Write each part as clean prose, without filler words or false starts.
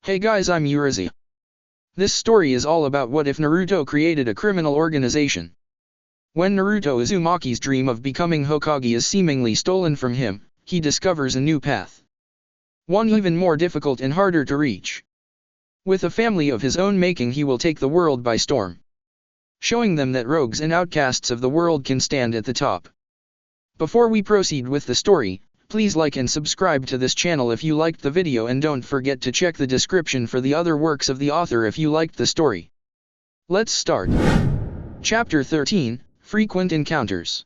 Hey guys, I'm Urizi. This story is all about what if Naruto created a criminal organization. When Naruto Uzumaki's dream of becoming Hokage is seemingly stolen from him, he discovers a new path. One even more difficult and harder to reach. With a family of his own making, he will take the world by storm, showing them that rogues and outcasts of the world can stand at the top. Before we proceed with the story, please like and subscribe to this channel if you liked the video, and don't forget to check the description for the other works of the author if you liked the story. Let's start. Chapter 13, Frequent Encounters.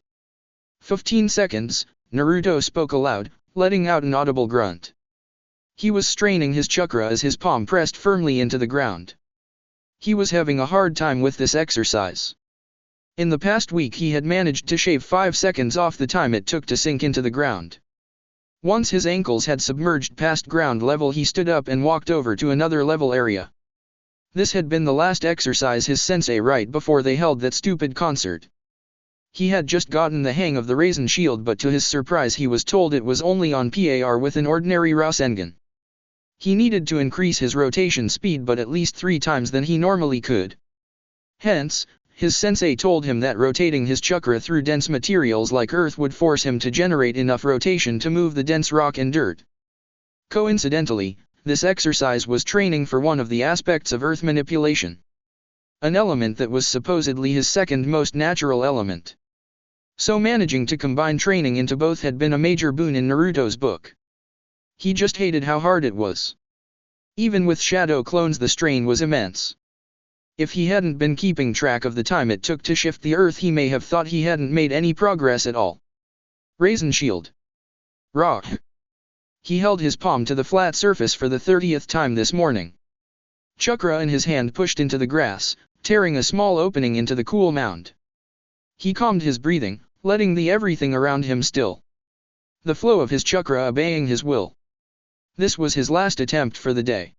15 seconds, Naruto spoke aloud, letting out an audible grunt. He was straining his chakra as his palm pressed firmly into the ground. He was having a hard time with this exercise. In the past week he had managed to shave 5 seconds off the time it took to sink into the ground. Once his ankles had submerged past ground level, he stood up and walked over to another level area. This had been the last exercise his sensei right before they held that stupid concert. He had just gotten the hang of the Raisin Shield, but to his surprise he was told it was only on par with an ordinary Rasengan. He needed to increase his rotation speed but at least 3 times than he normally could. Hence, his sensei told him that rotating his chakra through dense materials like earth would force him to generate enough rotation to move the dense rock and dirt. Coincidentally, this exercise was training for one of the aspects of earth manipulation, an element that was supposedly his second most natural element. So managing to combine training into both had been a major boon in Naruto's book. He just hated how hard it was. Even with shadow clones the strain was immense. If he hadn't been keeping track of the time it took to shift the earth, he may have thought he hadn't made any progress at all. Raisin Shield. Rock. He held his palm to the flat surface for the 30th time this morning. Chakra in his hand pushed into the grass, tearing a small opening into the cool mound. He calmed his breathing, letting the everything around him still. The flow of his chakra obeying his will. This was his last attempt for the day.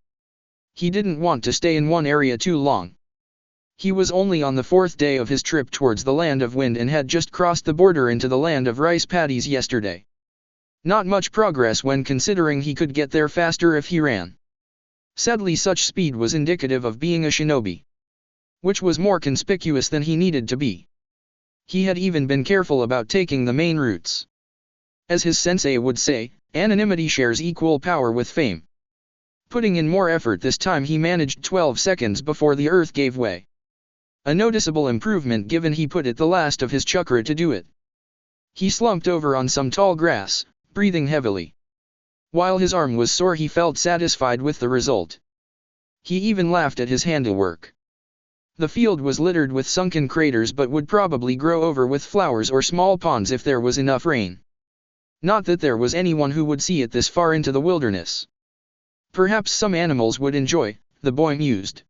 He didn't want to stay in one area too long. He was only on the 4th day of his trip towards the land of wind and had just crossed the border into the land of rice paddies yesterday. Not much progress when considering he could get there faster if he ran. Sadly, such speed was indicative of being a shinobi, which was more conspicuous than he needed to be. He had even been careful about taking the main routes. As his sensei would say, anonymity shares equal power with fame. Putting in more effort this time, he managed 12 seconds before the earth gave way. A noticeable improvement given he put it the last of his chakra to do it. He slumped over on some tall grass, breathing heavily. While his arm was sore, he felt satisfied with the result. He even laughed at his handiwork. The field was littered with sunken craters but would probably grow over with flowers or small ponds if there was enough rain. Not that there was anyone who would see it this far into the wilderness. Perhaps some animals would enjoy, the boy mused.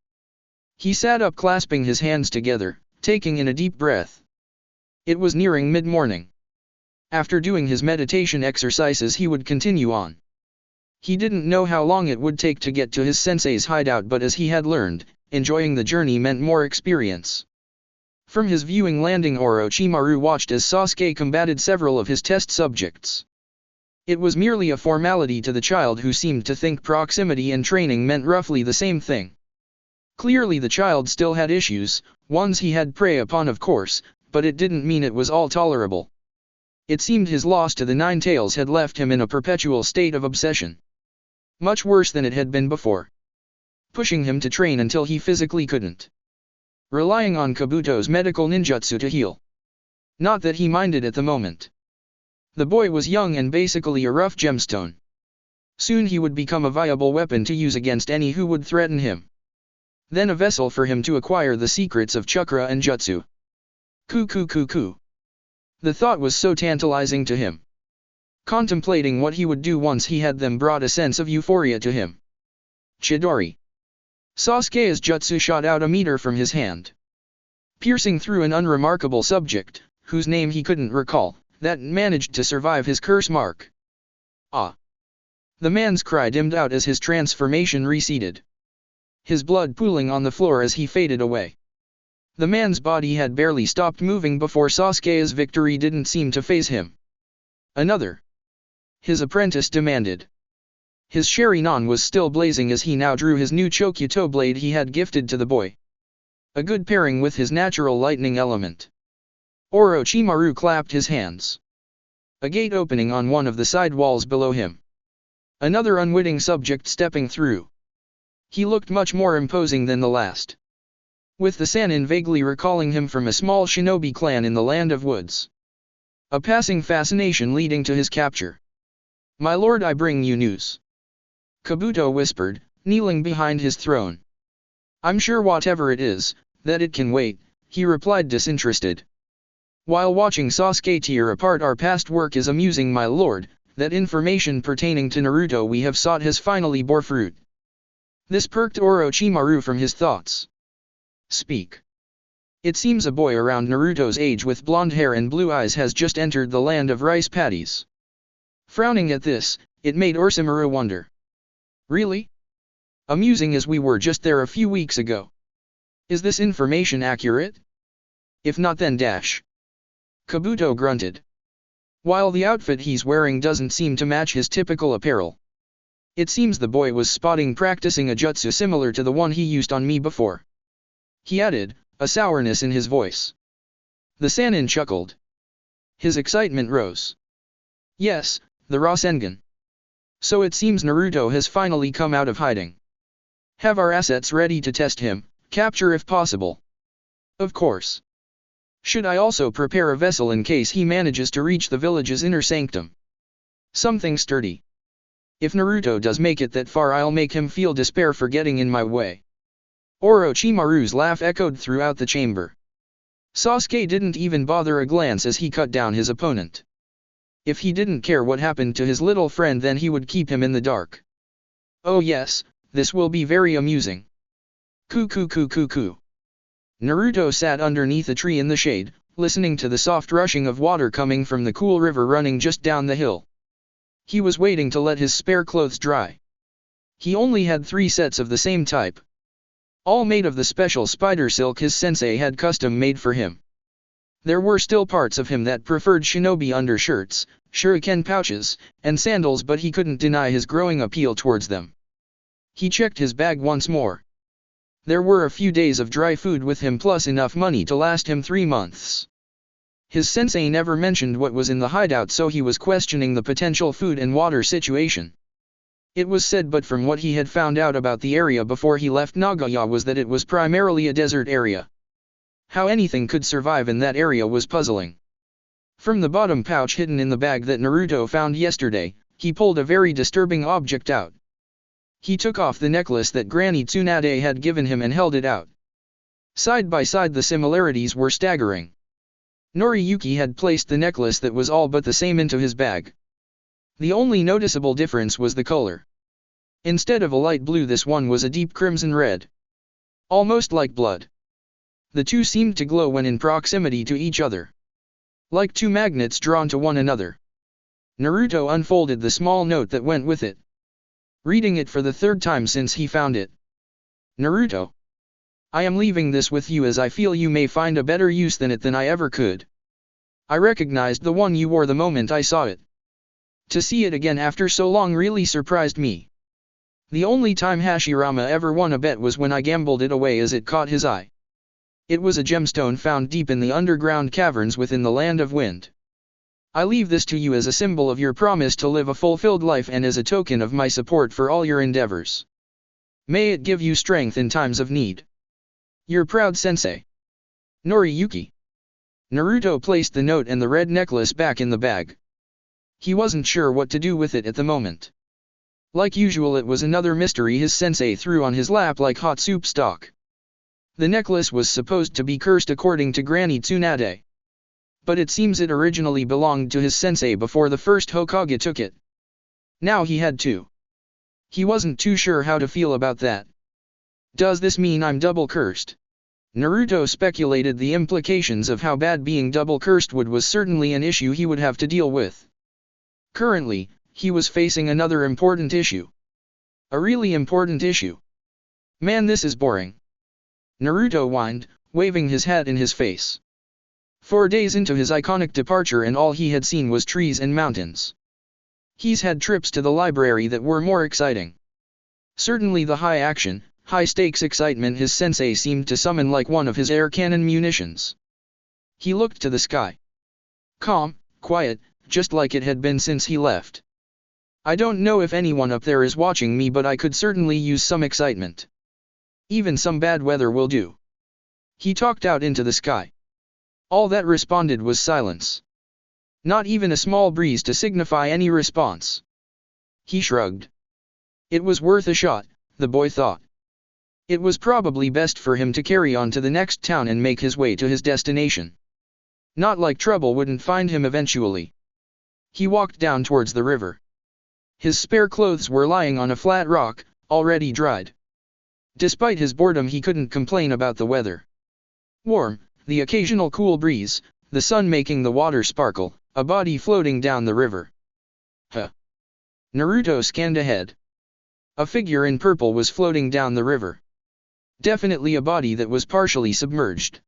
He sat up, clasping his hands together, taking in a deep breath. It was nearing mid-morning. After doing his meditation exercises he would continue on. He didn't know how long it would take to get to his sensei's hideout, but as he had learned, enjoying the journey meant more experience. From his viewing landing, Orochimaru watched as Sasuke combated several of his test subjects. It was merely a formality to the child, who seemed to think proximity and training meant roughly the same thing. Clearly the child still had issues, ones he had prey upon of course, but it didn't mean it was all tolerable. It seemed his loss to the Nine Tails had left him in a perpetual state of obsession. Much worse than it had been before. Pushing him to train until he physically couldn't. Relying on Kabuto's medical ninjutsu to heal. Not that he minded at the moment. The boy was young and basically a rough gemstone. Soon he would become a viable weapon to use against any who would threaten him. Then a vessel for him to acquire the secrets of chakra and jutsu. Coo. The thought was so tantalizing to him. Contemplating what he would do once he had them brought a sense of euphoria to him. Chidori. Sasuke's jutsu shot out a meter from his hand, piercing through an unremarkable subject, whose name he couldn't recall, that managed to survive his curse mark. Ah! The man's cry dimmed out as his transformation receded. His blood pooling on the floor as he faded away. The man's body had barely stopped moving before Sasuke's victory didn't seem to faze him. Another. His apprentice demanded. His Sharingan was still blazing as he now drew his new Chokugyo blade he had gifted to the boy. A good pairing with his natural lightning element. Orochimaru clapped his hands. A gate opening on one of the side walls below him. Another unwitting subject stepping through. He looked much more imposing than the last. With the Sannin vaguely recalling him from a small shinobi clan in the Land of Woods. A passing fascination leading to his capture. "My lord, I bring you news," Kabuto whispered, kneeling behind his throne. "I'm sure whatever it is, that it can wait," he replied disinterested. "While watching Sasuke tear apart our past work is amusing, my lord. That information pertaining to Naruto we have sought has finally bore fruit." This perked Orochimaru from his thoughts. "Speak." "It seems a boy around Naruto's age with blonde hair and blue eyes has just entered the land of rice paddies." Frowning at this, it made Orochimaru wonder. "Really? Amusing as we were just there a few weeks ago. Is this information accurate? If not then dash." Kabuto grunted. "While the outfit he's wearing doesn't seem to match his typical apparel. It seems the boy was spotting practicing a jutsu similar to the one he used on me before," he added, a sourness in his voice. The Sannin chuckled. His excitement rose. "Yes, the Rasengan. So it seems Naruto has finally come out of hiding. Have our assets ready to test him, capture if possible." "Of course. Should I also prepare a vessel in case he manages to reach the village's inner sanctum? Something sturdy. If Naruto does make it that far, I'll make him feel despair for getting in my way." Orochimaru's laugh echoed throughout the chamber. Sasuke didn't even bother a glance as he cut down his opponent. If he didn't care what happened to his little friend, then he would keep him in the dark. "Oh yes, this will be very amusing." Coo. Naruto sat underneath a tree in the shade, listening to the soft rushing of water coming from the cool river running just down the hill. He was waiting to let his spare clothes dry. He only had 3 sets of the same type. All made of the special spider silk his sensei had custom made for him. There were still parts of him that preferred shinobi undershirts, shuriken pouches, and sandals, but he couldn't deny his growing appeal towards them. He checked his bag once more. There were a few days of dry food with him plus enough money to last him 3 months. His sensei never mentioned what was in the hideout, so he was questioning the potential food and water situation. It was said, but from what he had found out about the area before he left Nagoya, was that it was primarily a desert area. How anything could survive in that area was puzzling. From the bottom pouch hidden in the bag that Naruto found yesterday, he pulled a very disturbing object out. He took off the necklace that Granny Tsunade had given him and held it out. Side by side, the similarities were staggering. Noriyuki had placed the necklace that was all but the same into his bag. The only noticeable difference was the color. Instead of a light blue, this one was a deep crimson red. Almost like blood. The two seemed to glow when in proximity to each other. Like 2 magnets drawn to one another. Naruto unfolded the small note that went with it. Reading it for the 3rd time since he found it. "Naruto, I am leaving this with you as I feel you may find a better use than it than I ever could. I recognized the one you wore the moment I saw it. To see it again after so long really surprised me. The only time Hashirama ever won a bet was when I gambled it away as it caught his eye. It was a gemstone found deep in the underground caverns within the Land of Wind. I leave this to you as a symbol of your promise to live a fulfilled life and as a token of my support for all your endeavors. May it give you strength in times of need. Your proud sensei, Noriyuki." Naruto placed the note and the red necklace back in the bag. He wasn't sure what to do with it at the moment. Like usual, it was another mystery his sensei threw on his lap like hot soup stock. The necklace was supposed to be cursed according to Granny Tsunade. But it seems it originally belonged to his sensei before the first Hokage took it. Now he had 2. He wasn't too sure how to feel about that. Does this mean I'm double cursed? Naruto speculated the implications of how bad being double cursed was certainly an issue he would have to deal with. Currently, he was facing another important issue. A really important issue. Man, this is boring. Naruto whined, waving his hat in his face. 4 days into his iconic departure and all he had seen was trees and mountains. He's had trips to the library that were more exciting. Certainly the high-action, high-stakes excitement his sensei seemed to summon like one of his air cannon munitions. He looked to the sky. Calm, quiet, just like it had been since he left. I don't know if anyone up there is watching me, but I could certainly use some excitement. Even some bad weather will do. He talked out into the sky. All that responded was silence. Not even a small breeze to signify any response. He shrugged. It was worth a shot, the boy thought. It was probably best for him to carry on to the next town and make his way to his destination. Not like trouble wouldn't find him eventually. He walked down towards the river. His spare clothes were lying on a flat rock, already dried. Despite his boredom, he couldn't complain about the weather. Warm, the occasional cool breeze, the sun making the water sparkle, a body floating down the river. Huh. Naruto scanned ahead. A figure in purple was floating down the river. Definitely a body that was partially submerged.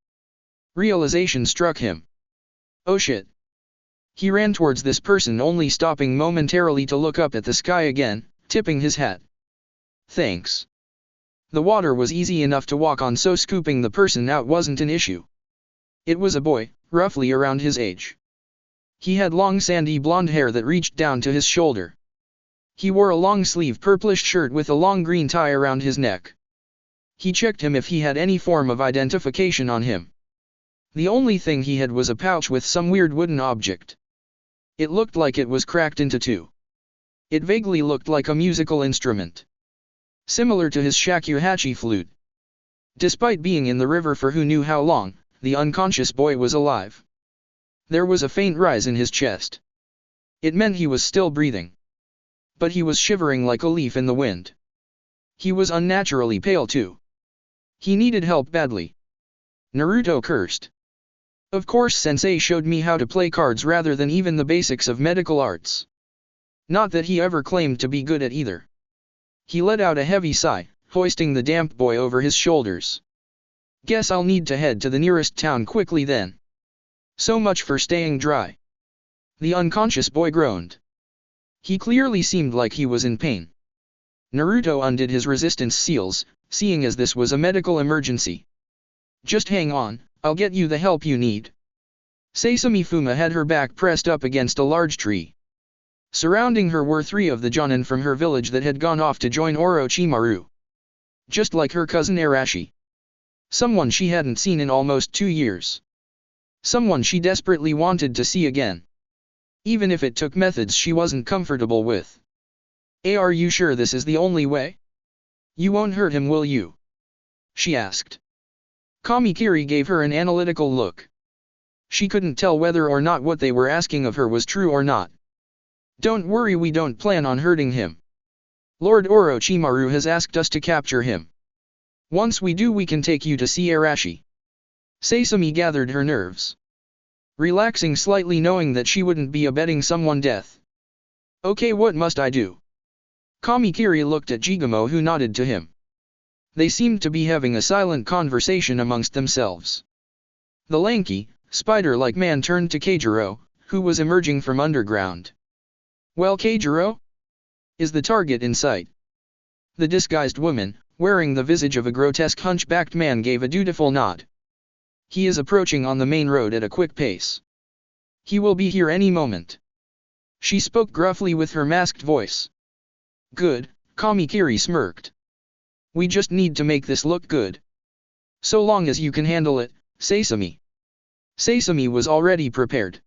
Realization struck him. Oh shit. He ran towards this person, only stopping momentarily to look up at the sky again, tipping his hat. Thanks. The water was easy enough to walk on, so scooping the person out wasn't an issue. It was a boy, roughly around his age. He had long sandy blonde hair that reached down to his shoulder. He wore a long-sleeve purplish shirt with a long green tie around his neck. He checked him if he had any form of identification on him. The only thing he had was a pouch with some weird wooden object. It looked like it was cracked into two. It vaguely looked like a musical instrument. Similar to his shakuhachi flute. Despite being in the river for who knew how long, the unconscious boy was alive. There was a faint rise in his chest. It meant he was still breathing. But he was shivering like a leaf in the wind. He was unnaturally pale too. He needed help badly. Naruto cursed. Of course, sensei showed me how to play cards rather than even the basics of medical arts. Not that he ever claimed to be good at either. He let out a heavy sigh, hoisting the damp boy over his shoulders. Guess I'll need to head to the nearest town quickly then. So much for staying dry. The unconscious boy groaned. He clearly seemed like he was in pain. Naruto undid his resistance seals, seeing as this was a medical emergency. Just hang on, I'll get you the help you need. Sesame Fuma had her back pressed up against a large tree. Surrounding her were 3 of the Jonin from her village that had gone off to join Orochimaru. Just like her cousin Arashi. Someone she hadn't seen in almost 2 years. Someone she desperately wanted to see again. Even if it took methods she wasn't comfortable with. Are you sure this is the only way? You won't hurt him, will you? She asked. Kamikiri gave her an analytical look. She couldn't tell whether or not what they were asking of her was true or not. Don't worry, we don't plan on hurting him. Lord Orochimaru has asked us to capture him. Once we do, we can take you to see Arashi. Sesame gathered her nerves. Relaxing slightly, knowing that she wouldn't be abetting someone death. Okay, what must I do? Kamikiri looked at Jigamo, who nodded to him. They seemed to be having a silent conversation amongst themselves. The lanky, spider-like man turned to Keijiro, who was emerging from underground. Well, Keijiro? Is the target in sight? The disguised woman, wearing the visage of a grotesque hunchbacked man, gave a dutiful nod. He is approaching on the main road at a quick pace. He will be here any moment. She spoke gruffly with her masked voice. Good, Kamikiri smirked. We just need to make this look good. So long as you can handle it, Sesame. Sesame was already prepared.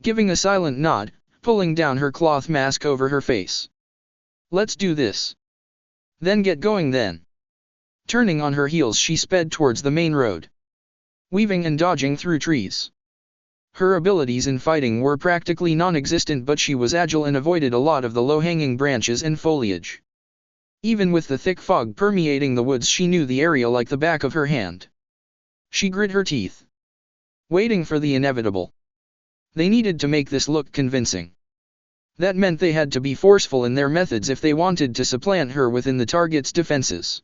Giving a silent nod, pulling down her cloth mask over her face. Let's do this. Then get going then. Turning on her heels, she sped towards the main road. Weaving and dodging through trees. Her abilities in fighting were practically non-existent, but she was agile and avoided a lot of the low-hanging branches and foliage. Even with the thick fog permeating the woods, she knew the area like the back of her hand. She grit her teeth. Waiting for the inevitable. They needed to make this look convincing. That meant they had to be forceful in their methods if they wanted to supplant her within the target's defenses.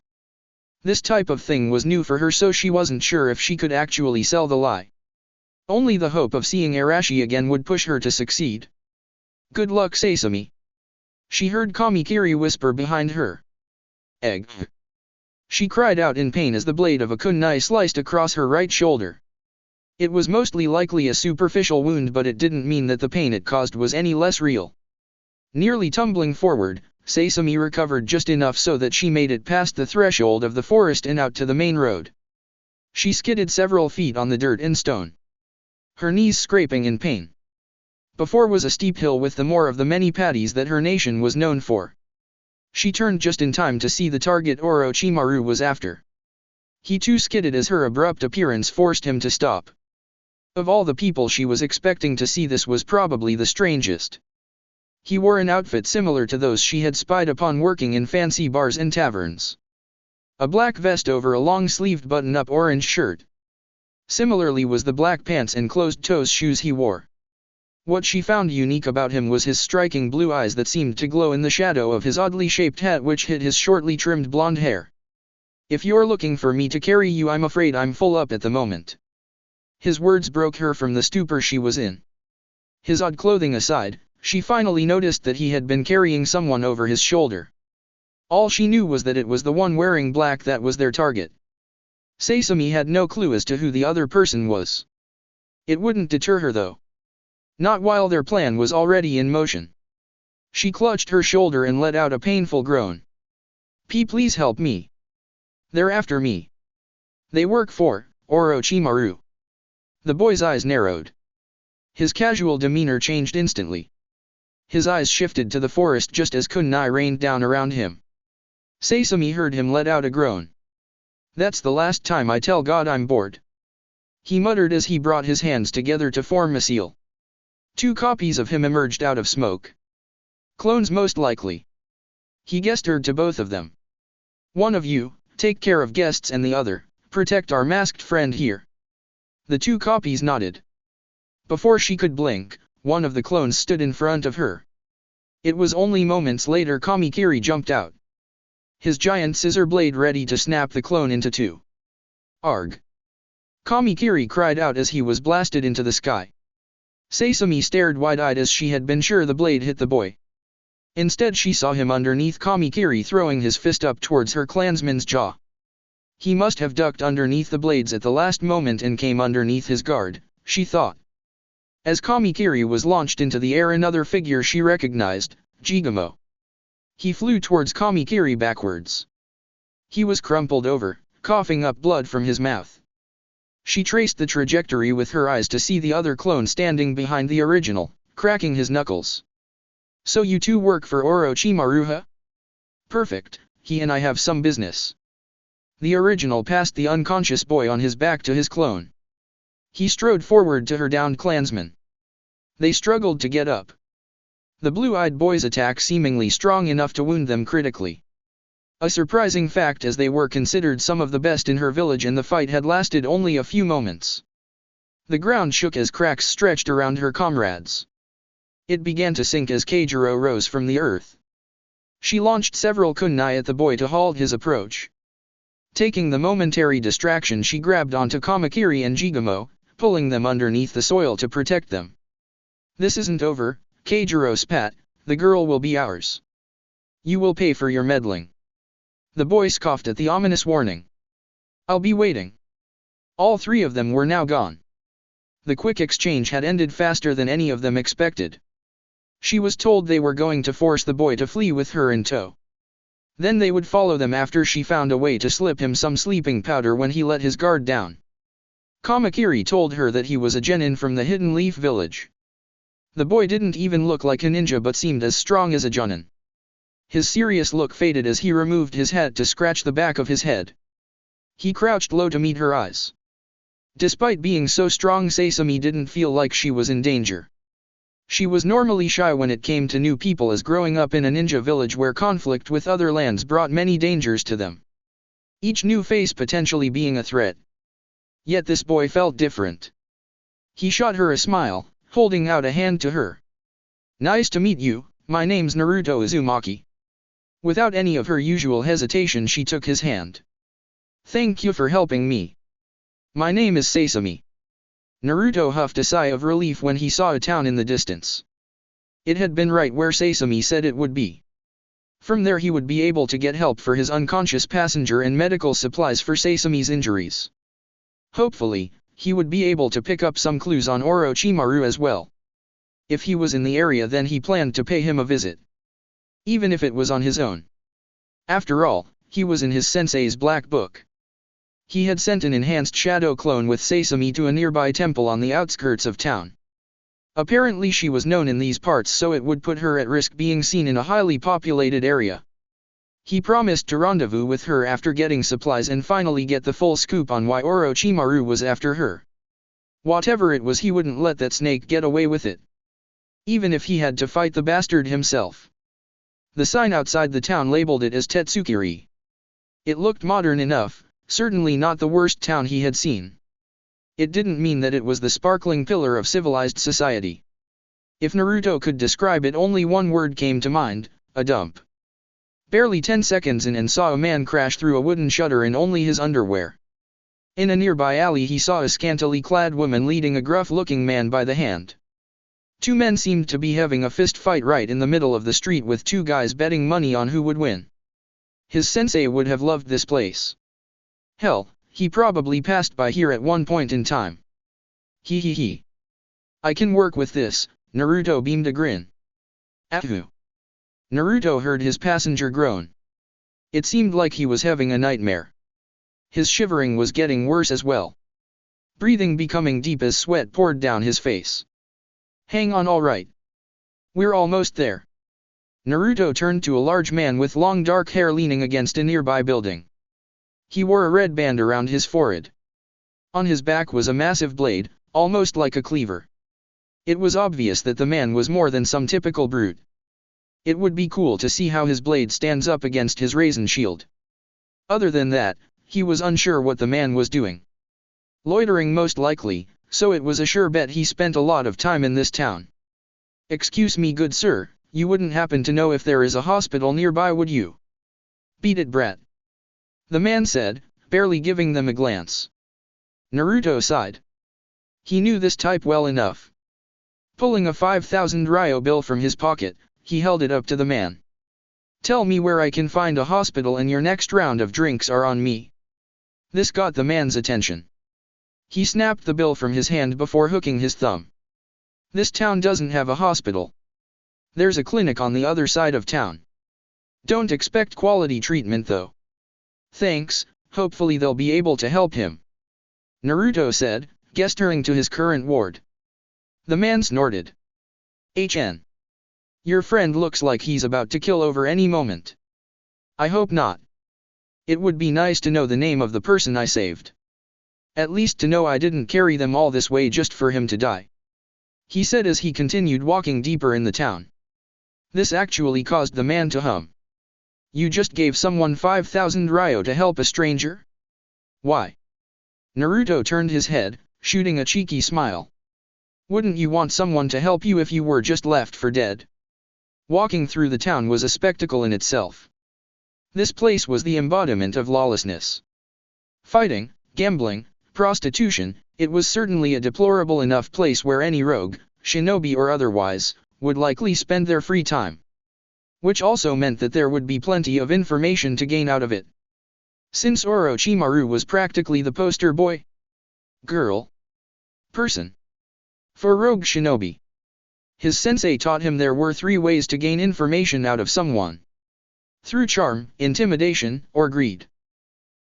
This type of thing was new for her, so she wasn't sure if she could actually sell the lie. Only the hope of seeing Arashi again would push her to succeed. Good luck, Sesame. She heard Kamikiri whisper behind her. Egg. She cried out in pain as the blade of a kunai sliced across her right shoulder. It was mostly likely a superficial wound, but it didn't mean that the pain it caused was any less real. Nearly tumbling forward, Sesame recovered just enough so that she made it past the threshold of the forest and out to the main road. She skidded several feet on the dirt and stone, her knees scraping in pain. Before was a steep hill with the more of the many patties that her nation was known for. She turned just in time to see the target Orochimaru was after. He too skidded as her abrupt appearance forced him to stop. Of all the people she was expecting to see, this was probably the strangest. He wore an outfit similar to those she had spied upon working in fancy bars and taverns. A black vest over a long-sleeved button-up orange shirt. Similarly was the black pants and closed-toes shoes he wore. What she found unique about him was his striking blue eyes that seemed to glow in the shadow of his oddly shaped hat which hid his shortly trimmed blonde hair. "If you're looking for me to carry you, I'm afraid I'm full up at the moment." His words broke her from the stupor she was in. His odd clothing aside, she finally noticed that he had been carrying someone over his shoulder. All she knew was that it was the one wearing black that was their target. Sesame had no clue as to who the other person was. It wouldn't deter her though. Not while their plan was already in motion. She clutched her shoulder and let out a painful groan. Please help me. They're after me. They work for Orochimaru." The boy's eyes narrowed. His casual demeanor changed instantly. His eyes shifted to the forest just as kunai rained down around him. Sesame heard him let out a groan. "That's the last time I tell God I'm bored," he muttered as he brought his hands together to form a seal. 2 copies of him emerged out of smoke. Clones most likely. He gestured to both of them. "One of you, take care of guests, and the other, protect our masked friend here." The 2 copies nodded. Before she could blink, one of the clones stood in front of her. It was only moments later Kamikiri jumped out, his giant scissor blade ready to snap the clone into 2. "Arg!" Kamikiri cried out as he was blasted into the sky. Sesame stared wide-eyed as she had been sure the blade hit the boy. Instead she saw him underneath Kamikiri throwing his fist up towards her clansman's jaw. He must have ducked underneath the blades at the last moment and came underneath his guard, she thought. As Kamikiri was launched into the air, another figure she recognized, Jigamo. He flew towards Kamikiri backwards. He was crumpled over, coughing up blood from his mouth. She traced the trajectory with her eyes to see the other clone standing behind the original, cracking his knuckles. "So you two work for Orochimaru, huh? Perfect, he and I have some business." The original passed the unconscious boy on his back to his clone. He strode forward to her downed clansman. They struggled to get up. The blue-eyed boy's attack seemingly strong enough to wound them critically. A surprising fact, as they were considered some of the best in her village and the fight had lasted only a few moments. The ground shook as cracks stretched around her comrades. It began to sink as Kajiro rose from the earth. She launched several kunai at the boy to halt his approach. Taking the momentary distraction, she grabbed onto Kamikiri and Jigamo, pulling them underneath the soil to protect them. "This isn't over," Kajiro spat, "the girl will be ours. You will pay for your meddling." The boy scoffed at the ominous warning. "I'll be waiting." All 3 of them were now gone. The quick exchange had ended faster than any of them expected. She was told they were going to force the boy to flee with her in tow. Then they would follow them after she found a way to slip him some sleeping powder when he let his guard down. Kamikiri told her that he was a genin from the Hidden Leaf village. The boy didn't even look like a ninja but seemed as strong as a jonin. His serious look faded as he removed his hat to scratch the back of his head. He crouched low to meet her eyes. Despite being so strong, Sesame didn't feel like she was in danger. She was normally shy when it came to new people, as growing up in a ninja village where conflict with other lands brought many dangers to them, each new face potentially being a threat. Yet this boy felt different. He shot her a smile, holding out a hand to her. "Nice to meet you, my name's Naruto Uzumaki." Without any of her usual hesitation she took his hand. "Thank you for helping me. My name is Sesame." Naruto huffed a sigh of relief when he saw a town in the distance. It had been right where Sesame said it would be. From there he would be able to get help for his unconscious passenger and medical supplies for Sasame's injuries. Hopefully, he would be able to pick up some clues on Orochimaru as well. If he was in the area, then he planned to pay him a visit. Even if it was on his own. After all, he was in his sensei's black book. He had sent an enhanced shadow clone with Sasame to a nearby temple on the outskirts of town. Apparently she was known in these parts, so it would put her at risk being seen in a highly populated area. He promised to rendezvous with her after getting supplies and finally get the full scoop on why Orochimaru was after her. Whatever it was, he wouldn't let that snake get away with it. Even if he had to fight the bastard himself. The sign outside the town labeled it as Tetsukiri. It looked modern enough, certainly not the worst town he had seen. It didn't mean that it was the sparkling pillar of civilized society. If Naruto could describe it, only one word came to mind: a dump. Barely 10 seconds in and saw a man crash through a wooden shutter in only his underwear. In a nearby alley he saw a scantily clad woman leading a gruff-looking man by the hand. Two men seemed to be having a fist fight right in the middle of the street, with two guys betting money on who would win. His sensei would have loved this place. Hell, he probably passed by here at one point in time. He. I can work with this, Naruto beamed a grin. Ahu. Naruto heard his passenger groan. It seemed like he was having a nightmare. His shivering was getting worse as well. Breathing becoming deep as sweat poured down his face. Hang on, all right. We're almost there. Naruto turned to a large man with long dark hair leaning against a nearby building. He wore a red band around his forehead. On his back was a massive blade, almost like a cleaver. It was obvious that the man was more than some typical brute. It would be cool to see how his blade stands up against his raisin shield. Other than that, he was unsure what the man was doing. Loitering most likely, so it was a sure bet he spent a lot of time in this town. Excuse me, good sir, you wouldn't happen to know if there is a hospital nearby, would you? Beat it, brat. The man said, barely giving them a glance. Naruto sighed. He knew this type well enough. Pulling a 5,000 ryo bill from his pocket, he held it up to the man. Tell me where I can find a hospital and your next round of drinks are on me. This got the man's attention. He snapped the bill from his hand before hooking his thumb. This town doesn't have a hospital. There's a clinic on the other side of town. Don't expect quality treatment though. Thanks, hopefully they'll be able to help him. Naruto said, gesturing to his current ward. The man snorted. HN. Your friend looks like he's about to kill over any moment. I hope not. It would be nice to know the name of the person I saved. At least to know I didn't carry them all this way just for him to die. He said as he continued walking deeper in the town. This actually caused the man to hum. You just gave someone 5,000 ryo to help a stranger? Why? Naruto turned his head, shooting a cheeky smile. Wouldn't you want someone to help you if you were just left for dead? Walking through the town was a spectacle in itself. This place was the embodiment of lawlessness. Fighting, gambling, prostitution, it was certainly a deplorable enough place where any rogue, shinobi or otherwise, would likely spend their free time. Which also meant that there would be plenty of information to gain out of it. Since Orochimaru was practically the poster boy, girl, person, for rogue shinobi. His sensei taught him there were 3 ways to gain information out of someone. Through charm, intimidation, or greed.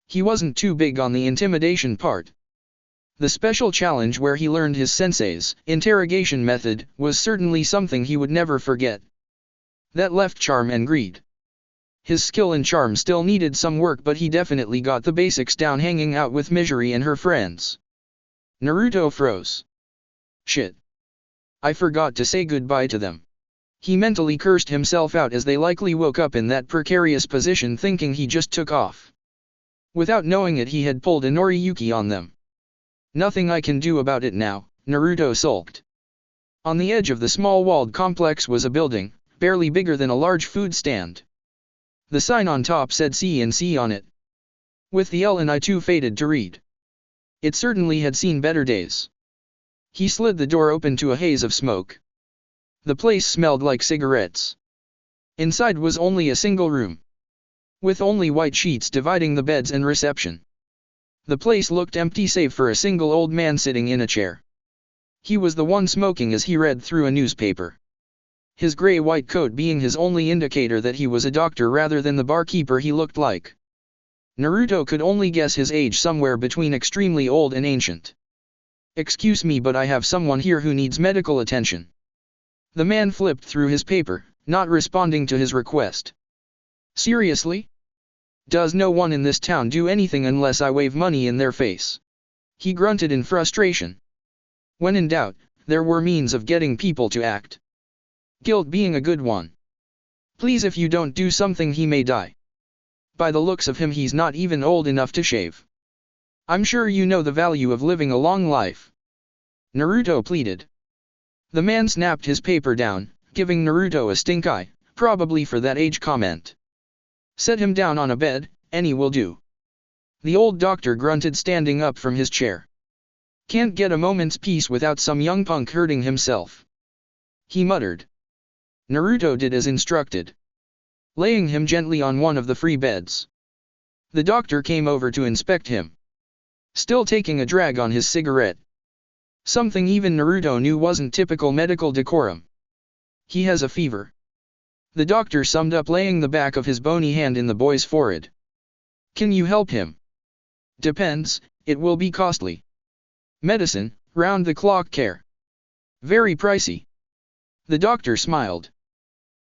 He wasn't too big on the intimidation part. The special challenge where he learned his sensei's interrogation method was certainly something he would never forget. That left charm and greed. His skill in charm still needed some work, but he definitely got the basics down hanging out with Midori and her friends. Naruto froze. Shit. I forgot to say goodbye to them. He mentally cursed himself out as they likely woke up in that precarious position thinking he just took off. Without knowing it, he had pulled a Noriyuki on them. Nothing I can do about it now, Naruto sulked. On the edge of the small walled complex was a building, barely bigger than a large food stand. The sign on top said C&C on it. With the L and I too faded to read. It certainly had seen better days. He slid the door open to a haze of smoke. The place smelled like cigarettes. Inside was only a single room, with only white sheets dividing the beds and reception. The place looked empty save for a single old man sitting in a chair. He was the one smoking as he read through a newspaper, his gray-white coat being his only indicator that he was a doctor rather than the barkeeper he looked like. Naruto could only guess his age, somewhere between extremely old and ancient. "Excuse me, but I have someone here who needs medical attention." The man flipped through his paper, not responding to his request. "Seriously? Does no one in this town do anything unless I wave money in their face?" He grunted in frustration. When in doubt, there were means of getting people to act. Guilt being a good one. "Please, if you don't do something he may die. By the looks of him he's not even old enough to shave. I'm sure you know the value of living a long life," Naruto pleaded. The man snapped his paper down, giving Naruto a stink eye, probably for that age comment. "Set him down on a bed, any will do." The old doctor grunted, standing up from his chair. "Can't get a moment's peace without some young punk hurting himself," he muttered. Naruto did as instructed, laying him gently on one of the free beds. The doctor came over to inspect him, still taking a drag on his cigarette. Something even Naruto knew wasn't typical medical decorum. "He has a fever," the doctor summed up, laying the back of his bony hand in the boy's forehead. "Can you help him?" "Depends, it will be costly. Medicine, round-the-clock care. Very pricey." The doctor smiled.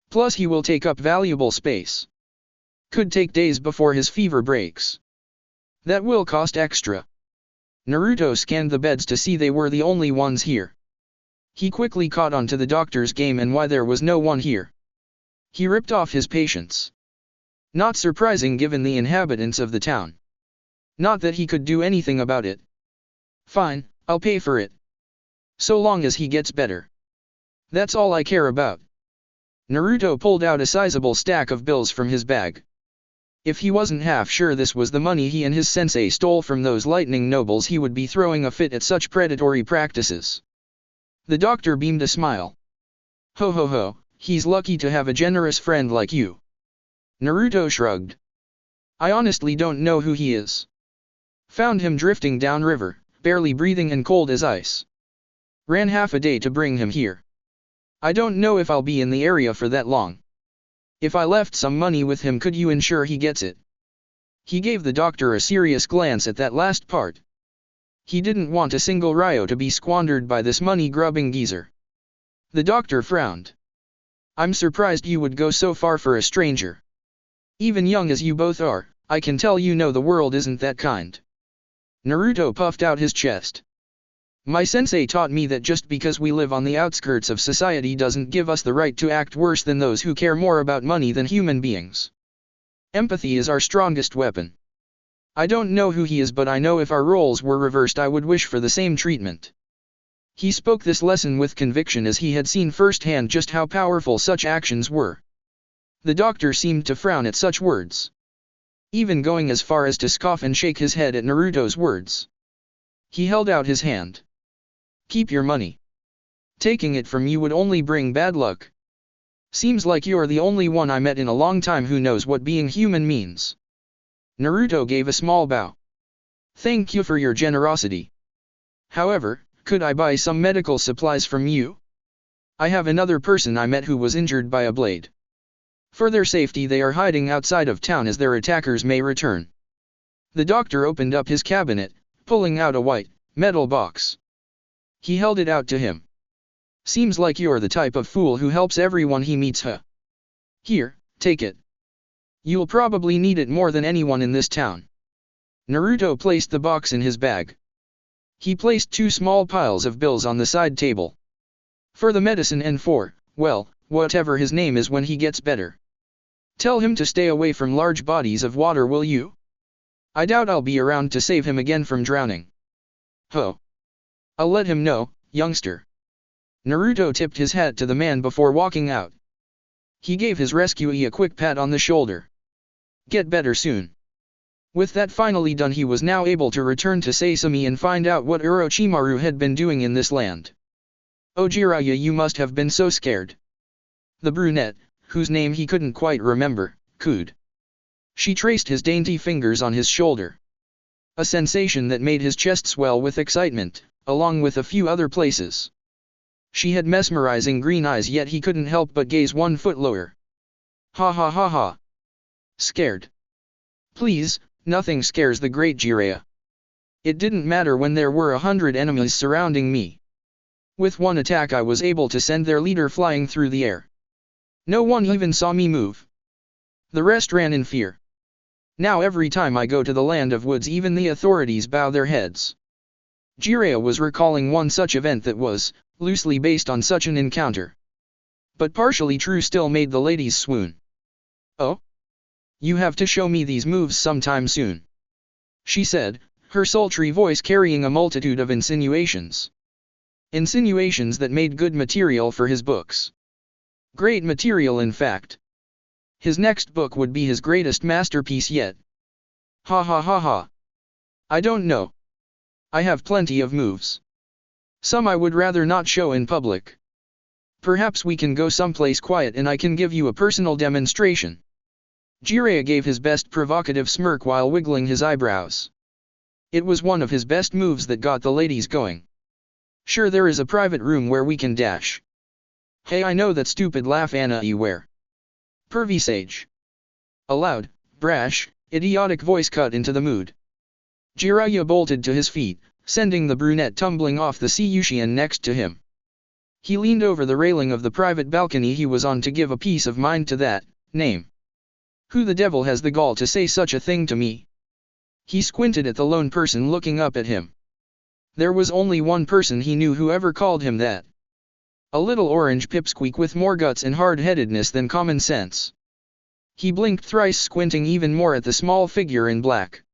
"Plus he will take up valuable space. Could take days before his fever breaks. That will cost extra." Naruto scanned the beds to see they were the only ones here. He quickly caught on to the doctor's game and why there was no one here. He ripped off his patients. Not surprising given the inhabitants of the town. Not that he could do anything about it. "Fine, I'll pay for it. So long as he gets better. That's all I care about." Naruto pulled out a sizable stack of bills from his bag. If he wasn't half sure this was the money he and his sensei stole from those lightning nobles, he would be throwing a fit at such predatory practices. The doctor beamed a smile. "Ho ho ho, he's lucky to have a generous friend like you." Naruto shrugged. "I honestly don't know who he is. Found him drifting downriver, barely breathing and cold as ice. Ran half a day to bring him here. I don't know if I'll be in the area for that long. If I left some money with him, could you ensure he gets it?" He gave the doctor a serious glance at that last part. He didn't want a single ryo to be squandered by this money-grubbing geezer. The doctor frowned. "I'm surprised you would go so far for a stranger. Even young as you both are, I can tell you know the world isn't that kind." Naruto puffed out his chest. "My sensei taught me that just because we live on the outskirts of society doesn't give us the right to act worse than those who care more about money than human beings. Empathy is our strongest weapon. I don't know who he is, but I know if our roles were reversed I would wish for the same treatment." He spoke this lesson with conviction as he had seen firsthand just how powerful such actions were. The doctor seemed to frown at such words, even going as far as to scoff and shake his head at Naruto's words. He held out his hand. "Keep your money. Taking it from you would only bring bad luck. Seems like you're the only one I met in a long time who knows what being human means." Naruto gave a small bow. "Thank you for your generosity. However, could I buy some medical supplies from you? I have another person I met who was injured by a blade. For their safety they are hiding outside of town as their attackers may return." The doctor opened up his cabinet, pulling out a white, metal box. He held it out to him. "Seems like you're the type of fool who helps everyone he meets, huh? Here, take it. You'll probably need it more than anyone in this town." Naruto placed the box in his bag. He placed 2 small piles of bills on the side table. "For the medicine and for, well, whatever his name is when he gets better. Tell him to stay away from large bodies of water, will you? I doubt I'll be around to save him again from drowning." "Ho. I'll let him know, youngster." Naruto tipped his hat to the man before walking out. He gave his rescuee a quick pat on the shoulder. "Get better soon." With that finally done, he was now able to return to Sasami and find out what Orochimaru had been doing in this land. "Oh Jiraiya, you must have been so scared." The brunette, whose name he couldn't quite remember, cooed. She traced his dainty fingers on his shoulder. A sensation that made his chest swell with excitement, along with a few other places. She had mesmerizing green eyes, yet he couldn't help but gaze 1 foot lower. Ha ha ha ha. Scared. Please, nothing scares the great Jiraiya. It didn't matter when there were 100 enemies surrounding me. With one attack I was able to send their leader flying through the air. No one even saw me move. The rest ran in fear. Now every time I go to the land of woods, even the authorities bow their heads. Jiraiya was recalling one such event that was, loosely based on such an encounter. But partially true still made the ladies swoon. Oh? You have to show me these moves sometime soon. She said, her sultry voice carrying a multitude of insinuations. Insinuations that made good material for his books. Great material, in fact. His next book would be his greatest masterpiece yet. Ha ha ha ha. I don't know. I have plenty of moves. Some I would rather not show in public. Perhaps we can go someplace quiet and I can give you a personal demonstration. Jiraiya gave his best provocative smirk while wiggling his eyebrows. It was one of his best moves that got the ladies going. Sure, there is a private room where we can dash. Hey, I know that stupid laugh anywhere. Pervy sage. A loud, brash, idiotic voice cut into the mood. Jiraiya bolted to his feet, sending the brunette tumbling off the Seiyushian next to him. He leaned over the railing of the private balcony he was on to give a peace of mind to that name. Who the devil has the gall to say such a thing to me? He squinted at the lone person looking up at him. There was only one person he knew who ever called him that. A little orange pipsqueak with more guts and hard-headedness than common sense. He blinked thrice, squinting even more at the small figure in black.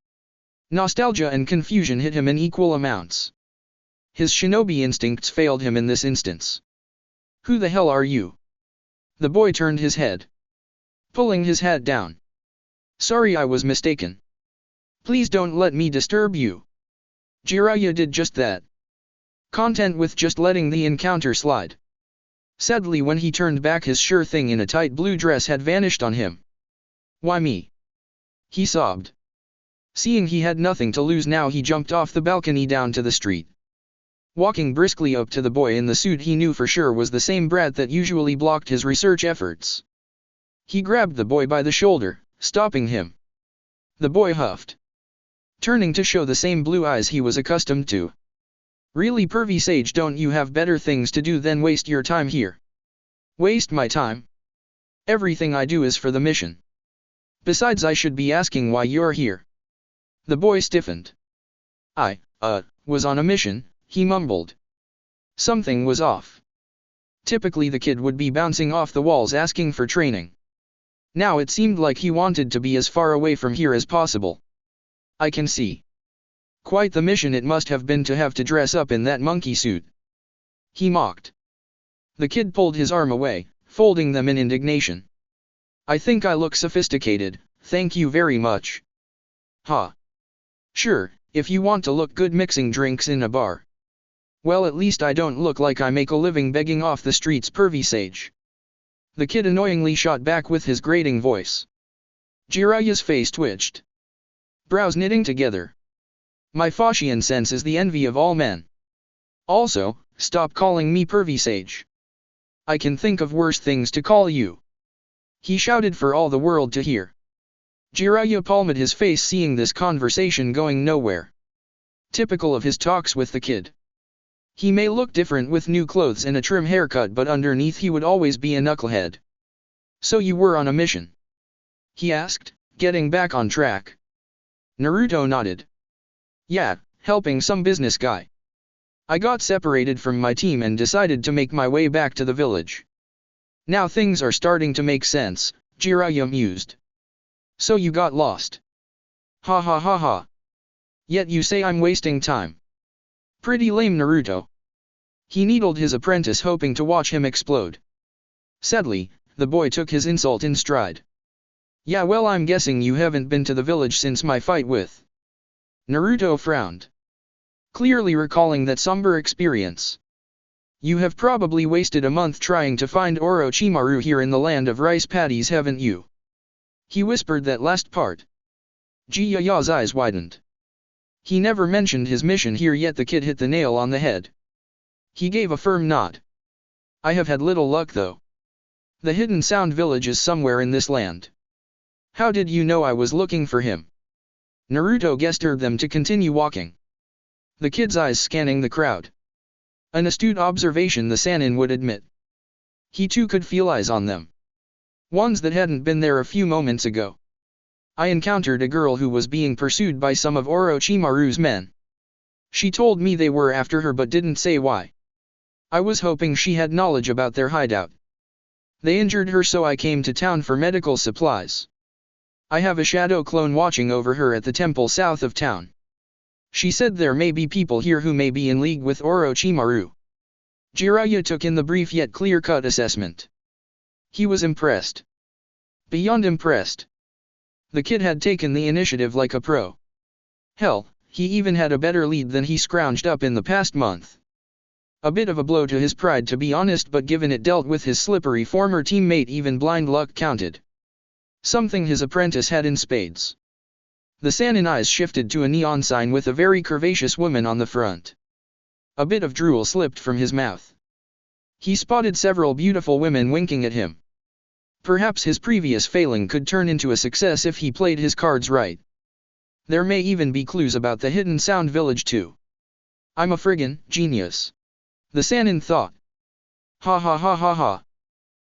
Nostalgia and confusion hit him in equal amounts. His shinobi instincts failed him in this instance. Who the hell are you? The boy turned his head, pulling his hat down. Sorry, I was mistaken. Please don't let me disturb you. Jiraiya did just that. Content with just letting the encounter slide. Sadly, when he turned back, his sure thing in a tight blue dress had vanished on him. Why me? He sobbed. Seeing he had nothing to lose now, he jumped off the balcony down to the street. Walking briskly up to the boy in the suit he knew for sure was the same brat that usually blocked his research efforts. He grabbed the boy by the shoulder, stopping him. The boy huffed, turning to show the same blue eyes he was accustomed to. Really, pervy sage, don't you have better things to do than waste your time here? Waste my time? Everything I do is for the mission. Besides, I should be asking why you're here. The boy stiffened. I was on a mission, he mumbled. Something was off. Typically the kid would be bouncing off the walls asking for training. Now it seemed like he wanted to be as far away from here as possible. I can see. Quite the mission it must have been to have to dress up in that monkey suit. He mocked. The kid pulled his arm away, folding them in indignation. I think I look sophisticated, thank you very much. Ha. Sure, if you want to look good mixing drinks in a bar. Well, at least I don't look like I make a living begging off the streets, pervy sage. The kid annoyingly shot back with his grating voice. Jiraiya's face twitched, brows knitting together. My Phocian sense is the envy of all men. Also, stop calling me pervy sage. I can think of worse things to call you. He shouted for all the world to hear. Jiraiya palmed his face, seeing this conversation going nowhere. Typical of his talks with the kid. He may look different with new clothes and a trim haircut, but underneath he would always be a knucklehead. So you were on a mission? He asked, getting back on track. Naruto nodded. Yeah, helping some business guy. I got separated from my team and decided to make my way back to the village. Now things are starting to make sense, Jiraiya mused. So you got lost. Ha ha ha ha. Yet you say I'm wasting time. Pretty lame, Naruto. He needled his apprentice, hoping to watch him explode. Sadly, the boy took his insult in stride. Yeah, well, I'm guessing you haven't been to the village since my fight with. Naruto frowned, clearly recalling that somber experience. You have probably wasted a month trying to find Orochimaru here in the land of rice paddies, haven't you? He whispered that last part. Jiyaya's eyes widened. He never mentioned his mission here, yet the kid hit the nail on the head. He gave a firm nod. I have had little luck though. The hidden sound village is somewhere in this land. How did you know I was looking for him? Naruto gestured them to continue walking. The kid's eyes scanning the crowd. An astute observation, the Sannin would admit. He too could feel eyes on them. Ones that hadn't been there a few moments ago. I encountered a girl who was being pursued by some of Orochimaru's men. She told me they were after her but didn't say why. I was hoping she had knowledge about their hideout. They injured her, so I came to town for medical supplies. I have a shadow clone watching over her at the temple south of town. She said there may be people here who may be in league with Orochimaru. Jiraiya took in the brief yet clear-cut assessment. He was impressed. Beyond impressed. The kid had taken the initiative like a pro. Hell, he even had a better lead than he scrounged up in the past month. A bit of a blow to his pride, to be honest, but given it dealt with his slippery former teammate, even blind luck counted. Something his apprentice had in spades. The Sannin eyes shifted to a neon sign with a very curvaceous woman on the front. A bit of drool slipped from his mouth. He spotted several beautiful women winking at him. Perhaps his previous failing could turn into a success if he played his cards right. There may even be clues about the hidden sound village too. I'm a friggin' genius. The Sannin thought. Ha ha ha ha ha.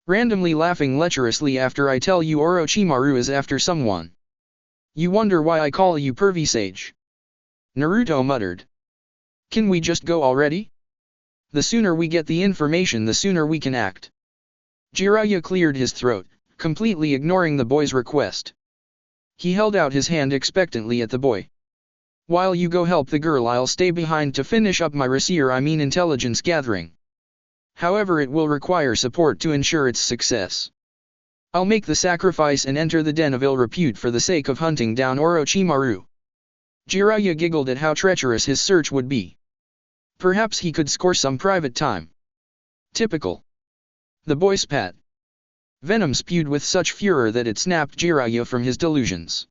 Randomly laughing lecherously after I tell you Orochimaru is after someone. You wonder why I call you pervy sage? Naruto muttered. Can we just go already? The sooner we get the information, the sooner we can act. Jiraiya cleared his throat, completely ignoring the boy's request. He held out his hand expectantly at the boy. While you go help the girl, I'll stay behind to finish up my intelligence gathering. However, it will require support to ensure its success. I'll make the sacrifice and enter the den of ill repute for the sake of hunting down Orochimaru. Jiraiya giggled at how treacherous his search would be. Perhaps he could score some private time. Typical. The boy spat. Venom spewed with such furor that it snapped Jiraiya from his delusions.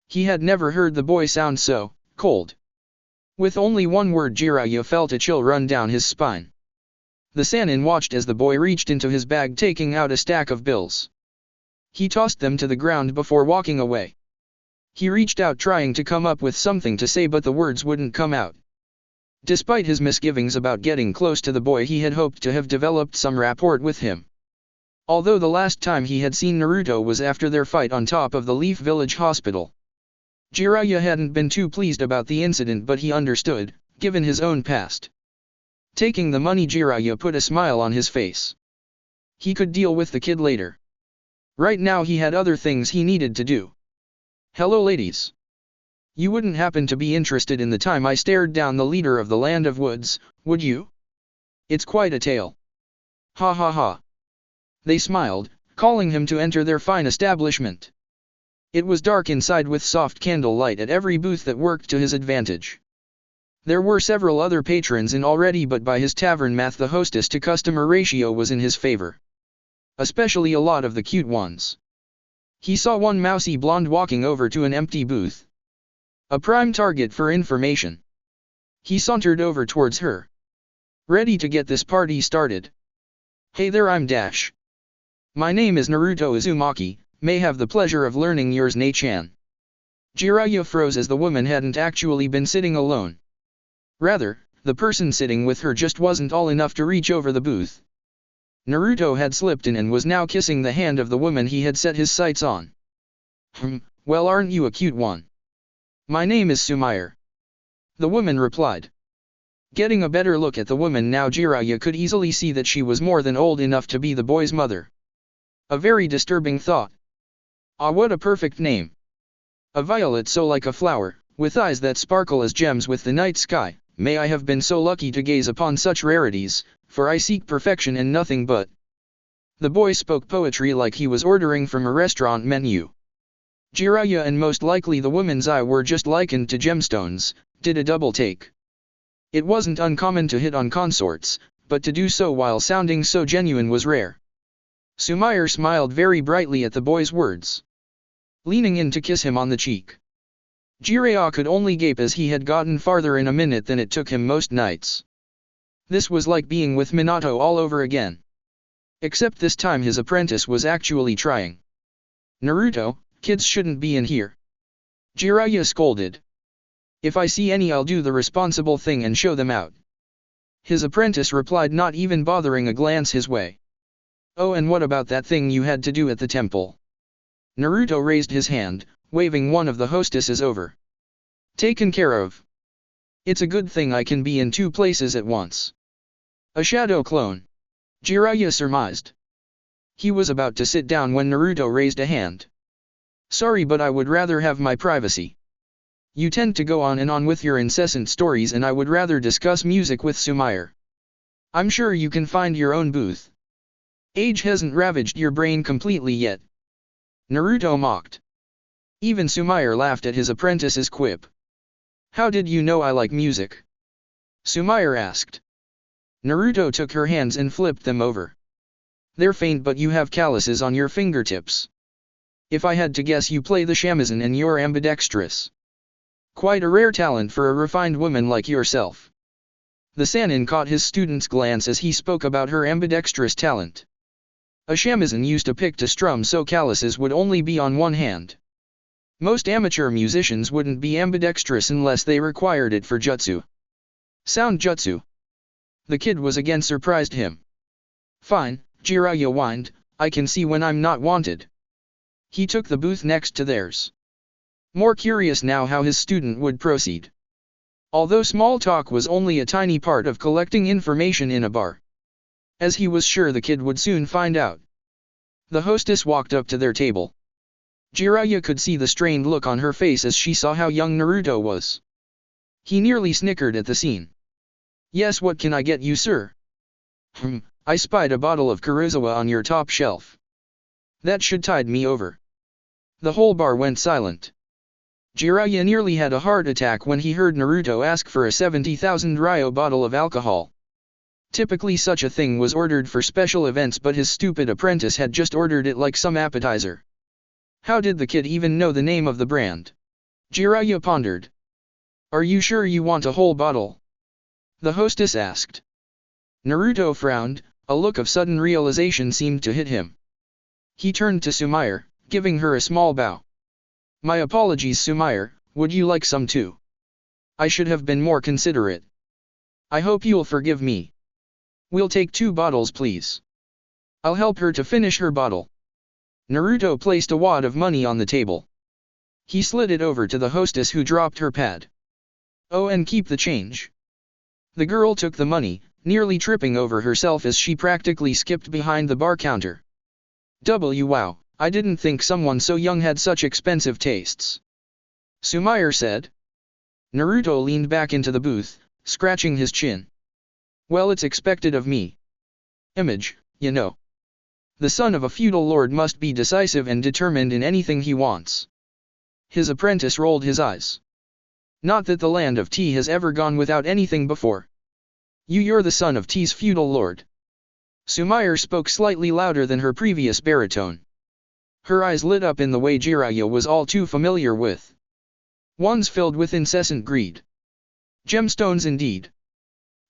He had never heard the boy sound so cold. With only one word, Jiraiya felt a chill run down his spine. The Sannin watched as the boy reached into his bag, taking out a stack of bills. He tossed them to the ground before walking away. He reached out trying to come up with something to say, but the words wouldn't come out. Despite his misgivings about getting close to the boy, he had hoped to have developed some rapport with him. Although the last time he had seen Naruto was after their fight on top of the Leaf Village Hospital. Jiraiya hadn't been too pleased about the incident, but he understood, given his own past. Taking the money, Jiraiya put a smile on his face. He could deal with the kid later. Right now he had other things he needed to do. Hello ladies. You wouldn't happen to be interested in the time I stared down the leader of the Land of Woods, would you? It's quite a tale. Ha ha ha. They smiled, calling him to enter their fine establishment. It was dark inside with soft candlelight at every booth that worked to his advantage. There were several other patrons in already, but by his tavern math the hostess to customer ratio was in his favor. Especially a lot of the cute ones. He saw one mousy blonde walking over to an empty booth. A prime target for information. He sauntered over towards her. Ready to get this party started. Hey there, I'm Dash. My name is Naruto Uzumaki, may have the pleasure of learning yours, Nei-chan. Jiraiya froze as the woman hadn't actually been sitting alone. Rather, the person sitting with her just wasn't all enough to reach over the booth. Naruto had slipped in and was now kissing the hand of the woman he had set his sights on. Well, aren't you a cute one? My name is Sumair. The woman replied. Getting a better look at the woman now, Jiraiya could easily see that she was more than old enough to be the boy's mother. A very disturbing thought. Ah, what a perfect name. A violet so like a flower, with eyes that sparkle as gems with the night sky. May I have been so lucky to gaze upon such rarities, for I seek perfection and nothing but. The boy spoke poetry like he was ordering from a restaurant menu. Jiraiya and most likely the woman's eye were just likened to gemstones, did a double take. It wasn't uncommon to hit on consorts, but to do so while sounding so genuine was rare. Sumair smiled very brightly at the boy's words, leaning in to kiss him on the cheek. Jiraiya could only gape as he had gotten farther in a minute than it took him most nights. This was like being with Minato all over again. Except this time his apprentice was actually trying. Naruto, kids shouldn't be in here. Jiraiya scolded. If I see any, I'll do the responsible thing and show them out. His apprentice replied, not even bothering a glance his way. Oh, and what about that thing you had to do at the temple? Naruto raised his hand, waving one of the hostesses over. Taken care of. It's a good thing I can be in two places at once. A shadow clone. Jiraiya surmised. He was about to sit down when Naruto raised a hand. Sorry, but I would rather have my privacy. You tend to go on and on with your incessant stories, and I would rather discuss music with Sumair. I'm sure you can find your own booth. Age hasn't ravaged your brain completely yet. Naruto mocked. Even Sumair laughed at his apprentice's quip. How did you know I like music? Sumair asked. Naruto took her hands and flipped them over. They're faint, but you have calluses on your fingertips. If I had to guess, you play the shamisen and you're ambidextrous. Quite a rare talent for a refined woman like yourself. The Sannin caught his student's glance as he spoke about her ambidextrous talent. A shamisen used a pick to strum, so calluses would only be on one hand. Most amateur musicians wouldn't be ambidextrous unless they required it for jutsu. Sound jutsu. The kid was again surprised him. Fine, Jiraiya whined, I can see when I'm not wanted. He took the booth next to theirs. More curious now how his student would proceed. Although small talk was only a tiny part of collecting information in a bar, as he was sure the kid would soon find out. The hostess walked up to their table. Jiraiya could see the strained look on her face as she saw how young Naruto was. He nearly snickered at the scene. Yes, what can I get you, sir? I spied a bottle of Kurosawa on your top shelf. That should tide me over. The whole bar went silent. Jiraiya nearly had a heart attack when he heard Naruto ask for a 70,000 ryo bottle of alcohol. Typically such a thing was ordered for special events, but his stupid apprentice had just ordered it like some appetizer. How did the kid even know the name of the brand? Jiraiya pondered. Are you sure you want a whole bottle? The hostess asked. Naruto frowned, a look of sudden realization seemed to hit him. He turned to Sumair, giving her a small bow. My apologies, Sumair, would you like some too? I should have been more considerate. I hope you'll forgive me. We'll take 2 bottles, please. I'll help her to finish her bottle. Naruto placed a wad of money on the table. He slid it over to the hostess, who dropped her pad. Oh, and keep the change. The girl took the money, nearly tripping over herself as she practically skipped behind the bar counter. Wow, I didn't think someone so young had such expensive tastes. Sumair said. Naruto leaned back into the booth, scratching his chin. Well, it's expected of me. Image, you know. The son of a feudal lord must be decisive and determined in anything he wants. His apprentice rolled his eyes. Not that the land of tea has ever gone without anything before. You're the son of tea's feudal lord. Sumair spoke slightly louder than her previous baritone. Her eyes lit up in the way Jiraiya was all too familiar with. Ones filled with incessant greed. Gemstones indeed.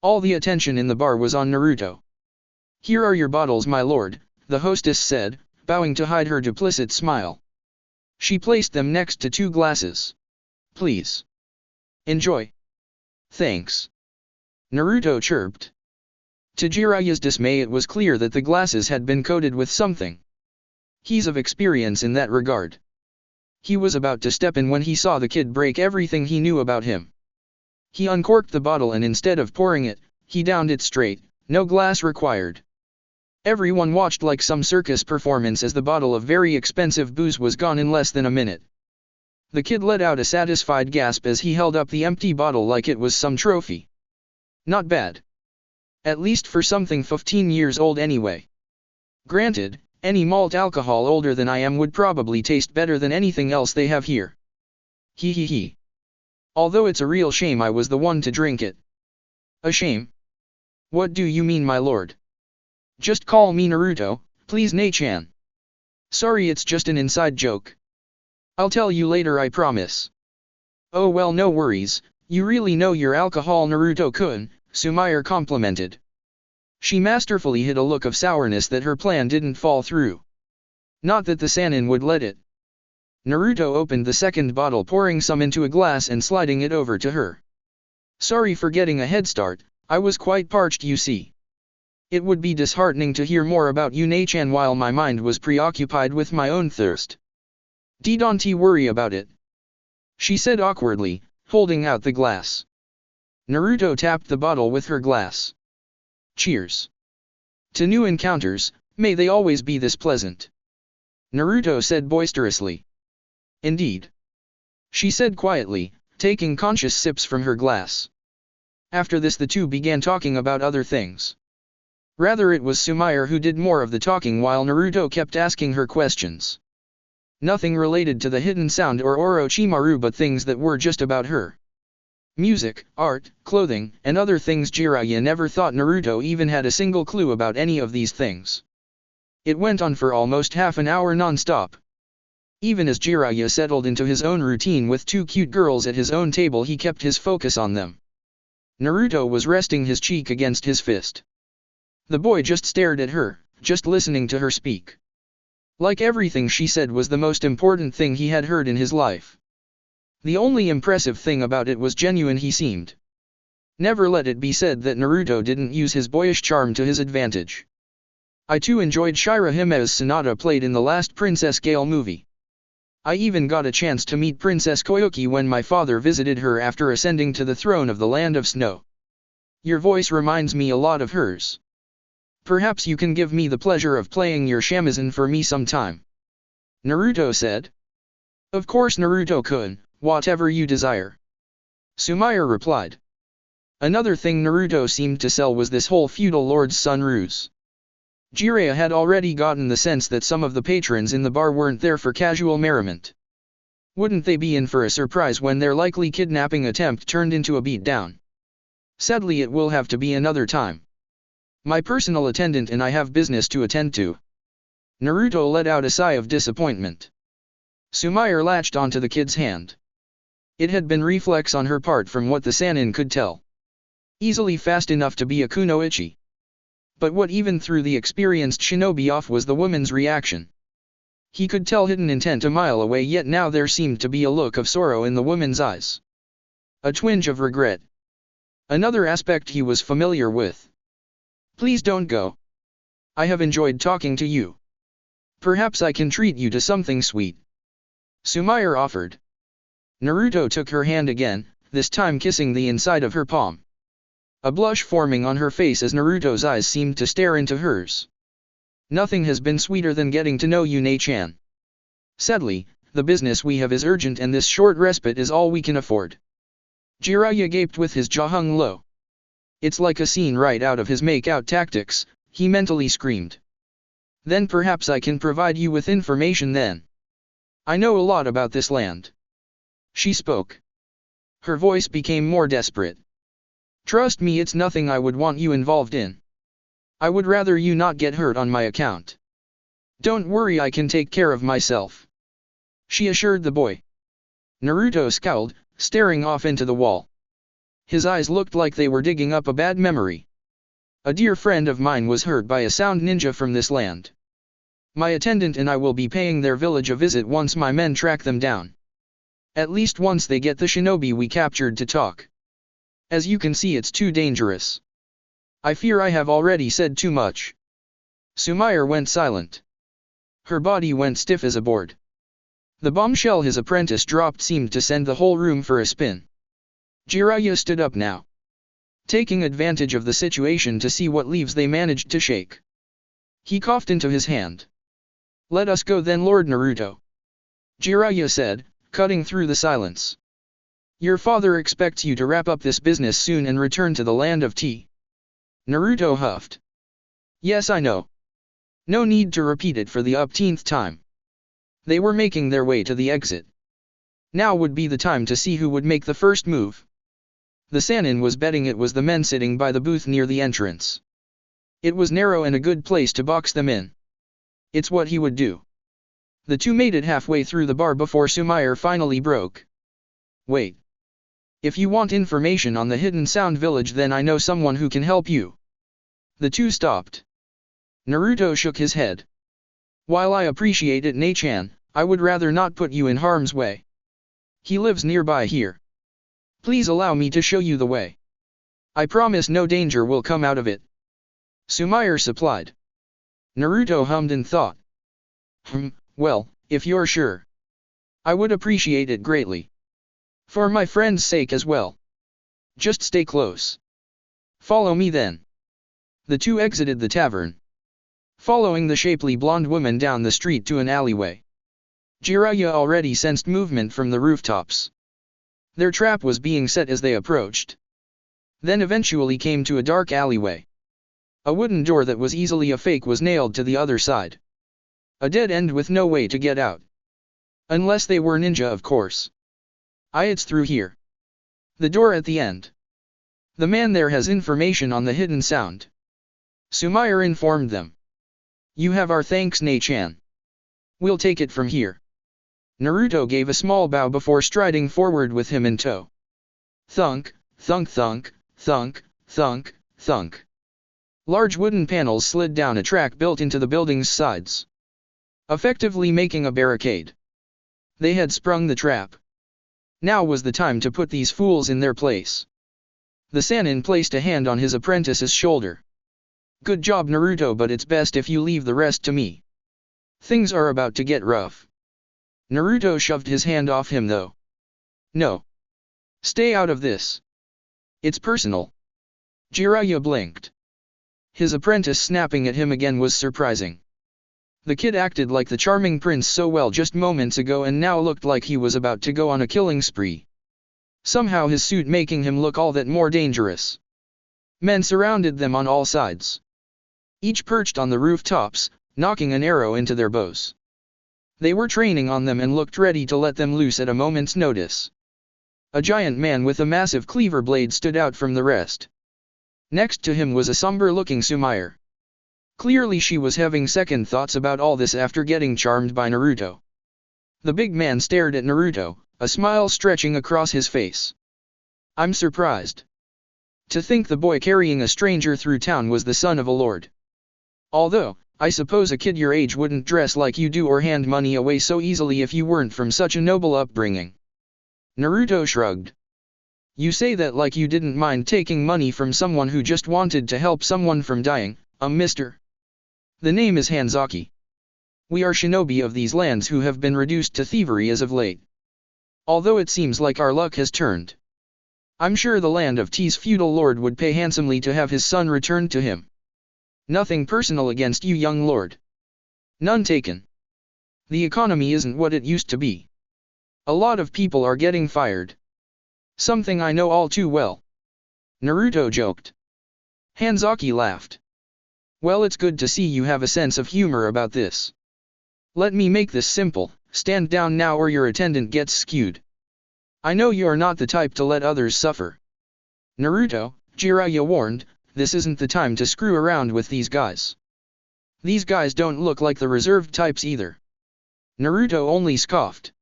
All the attention in the bar was on Naruto. Here are your bottles, my lord, the hostess said, bowing to hide her duplicit smile. She placed them next to 2 glasses. Please. Enjoy. Thanks. Naruto chirped. To Jiraiya's dismay, it was clear that the glasses had been coated with something. He's of experience in that regard. He was about to step in when he saw the kid break everything he knew about him. He uncorked the bottle and instead of pouring it, he downed it straight, no glass required. Everyone watched like some circus performance as the bottle of very expensive booze was gone in less than a minute. The kid let out a satisfied gasp as he held up the empty bottle like it was some trophy. Not bad. At least for something 15 years old anyway. Granted, any malt alcohol older than I am would probably taste better than anything else they have here. He. Although it's a real shame I was the one to drink it. A shame? What do you mean, my lord? Just call me Naruto, please, Nei-chan. Sorry, it's just an inside joke. I'll tell you later, I promise. Oh well, no worries, you really know your alcohol, Naruto-kun, Sumire complimented. She masterfully hid a look of sourness that her plan didn't fall through. Not that the Sannin would let it. Naruto opened the second bottle, pouring some into a glass and sliding it over to her. Sorry for getting a head start, I was quite parched, you see. It would be disheartening to hear more about you, Nei-chan, while my mind was preoccupied with my own thirst. Don't worry about it, she said awkwardly, holding out the glass. Naruto tapped the bottle with her glass. Cheers. To new encounters, may they always be this pleasant. Naruto said boisterously. Indeed. She said quietly, taking conscious sips from her glass. After this the two began talking about other things. Rather, it was Sumire who did more of the talking while Naruto kept asking her questions. Nothing related to the hidden sound or Orochimaru, but things that were just about her. Music, art, clothing, and other things. Jiraiya never thought Naruto even had a single clue about any of these things. It went on for almost half an hour non-stop. Even as Jiraiya settled into his own routine with two cute girls at his own table, he kept his focus on them. Naruto was resting his cheek against his fist. The boy just stared at her, just listening to her speak. Like everything she said was the most important thing he had heard in his life. The only impressive thing about it was genuine he seemed. Never let it be said that Naruto didn't use his boyish charm to his advantage. I too enjoyed Shira Hime's Sonata played in the last Princess Gale movie. I even got a chance to meet Princess Koyuki when my father visited her after ascending to the throne of the Land of Snow. Your voice reminds me a lot of hers. Perhaps you can give me the pleasure of playing your shamisen for me sometime. Naruto said. Of course, Naruto-kun, whatever you desire. Sumire replied. Another thing Naruto seemed to sell was this whole feudal lord's son ruse. Jiraiya had already gotten the sense that some of the patrons in the bar weren't there for casual merriment. Wouldn't they be in for a surprise when their likely kidnapping attempt turned into a beatdown? Sadly, it will have to be another time. My personal attendant and I have business to attend to. Naruto let out a sigh of disappointment. Sumire latched onto the kid's hand. It had been reflex on her part from what the Sannin could tell. Easily fast enough to be a kunoichi. But what even threw the experienced shinobi off was the woman's reaction. He could tell hidden intent a mile away, yet now there seemed to be a look of sorrow in the woman's eyes. A twinge of regret. Another aspect he was familiar with. Please don't go. I have enjoyed talking to you. Perhaps I can treat you to something sweet. Sumire offered. Naruto took her hand again, this time kissing the inside of her palm. A blush forming on her face as Naruto's eyes seemed to stare into hers. Nothing has been sweeter than getting to know you, Nei-chan. Sadly, the business we have is urgent and this short respite is all we can afford. Jiraiya gaped with his jaw hung low. It's like a scene right out of his make-out tactics, he mentally screamed. Then perhaps I can provide you with information then. I know a lot about this land. She spoke. Her voice became more desperate. Trust me, it's nothing I would want you involved in. I would rather you not get hurt on my account. Don't worry, I can take care of myself. She assured the boy. Naruto scowled, staring off into the wall. His eyes looked like they were digging up a bad memory. A dear friend of mine was hurt by a sound ninja from this land. My attendant and I will be paying their village a visit once my men track them down. At least once they get the shinobi we captured to talk. As you can see, it's too dangerous. I fear I have already said too much. Sumire went silent. Her body went stiff as a board. The bombshell his apprentice dropped seemed to send the whole room for a spin. Jiraiya stood up now. Taking advantage of the situation to see what leaves they managed to shake. He coughed into his hand. Let us go then, Lord Naruto. Jiraiya said, cutting through the silence. Your father expects you to wrap up this business soon and return to the land of tea. Naruto huffed. Yes, I know. No need to repeat it for the upteenth time. They were making their way to the exit. Now would be the time to see who would make the first move. The Sannin was betting it was the men sitting by the booth near the entrance. It was narrow and a good place to box them in. It's what he would do. The two made it halfway through the bar before Sumire finally broke. Wait. If you want information on the Hidden Sound Village, then I know someone who can help you. The two stopped. Naruto shook his head. While I appreciate it, Ne-chan, I would rather not put you in harm's way. He lives nearby here. Please allow me to show you the way. I promise no danger will come out of it. Sumire supplied. Naruto hummed and thought. Well, if you're sure. I would appreciate it greatly. For my friend's sake as well. Just stay close. Follow me then. The two exited the tavern, following the shapely blonde woman down the street to an alleyway. Jiraiya already sensed movement from the rooftops. Their trap was being set as they approached. Then eventually came to a dark alleyway. A wooden door that was easily a fake was nailed to the other side. A dead end with no way to get out. Unless they were ninja, of course. It's through here. The door at the end. The man there has information on the hidden sound. Sumire informed them. You have our thanks, Ne-chan. We'll take it from here. Naruto gave a small bow before striding forward with him in tow. Thunk, thunk, thunk, thunk, thunk, thunk. Large wooden panels slid down a track built into the building's sides, effectively making a barricade. They had sprung the trap. Now was the time to put these fools in their place. The Sannin placed a hand on his apprentice's shoulder. Good job, Naruto, but it's best if you leave the rest to me. Things are about to get rough. Naruto shoved his hand off him though. No. Stay out of this. It's personal. Jiraiya blinked. His apprentice snapping at him again was surprising. The kid acted like the charming prince so well just moments ago and now looked like he was about to go on a killing spree. Somehow his suit making him look all that more dangerous. Men surrounded them on all sides. Each perched on the rooftops, knocking an arrow into their bows. They were training on them and looked ready to let them loose at a moment's notice. A giant man with a massive cleaver blade stood out from the rest. Next to him was a somber-looking Sumire. Clearly she was having second thoughts about all this after getting charmed by Naruto. The big man stared at Naruto, a smile stretching across his face. I'm surprised. To think the boy carrying a stranger through town was the son of a lord. Although, I suppose a kid your age wouldn't dress like you do or hand money away so easily if you weren't from such a noble upbringing. Naruto shrugged. You say that like you didn't mind taking money from someone who just wanted to help someone from dying, mister. The name is Hanzaki. We are shinobi of these lands who have been reduced to thievery as of late. Although it seems like our luck has turned. I'm sure the land of T's feudal lord would pay handsomely to have his son returned to him. Nothing personal against you, young lord. None taken. The economy isn't what it used to be. A lot of people are getting fired. Something I know all too well. Naruto joked. Hanzaki laughed. Well, it's good to see you have a sense of humor about this. Let me make this simple, stand down now or your attendant gets skewed. I know you're not the type to let others suffer. Naruto, Jiraiya warned, this isn't the time to screw around with these guys. These guys don't look like the reserved types either. Naruto only scoffed.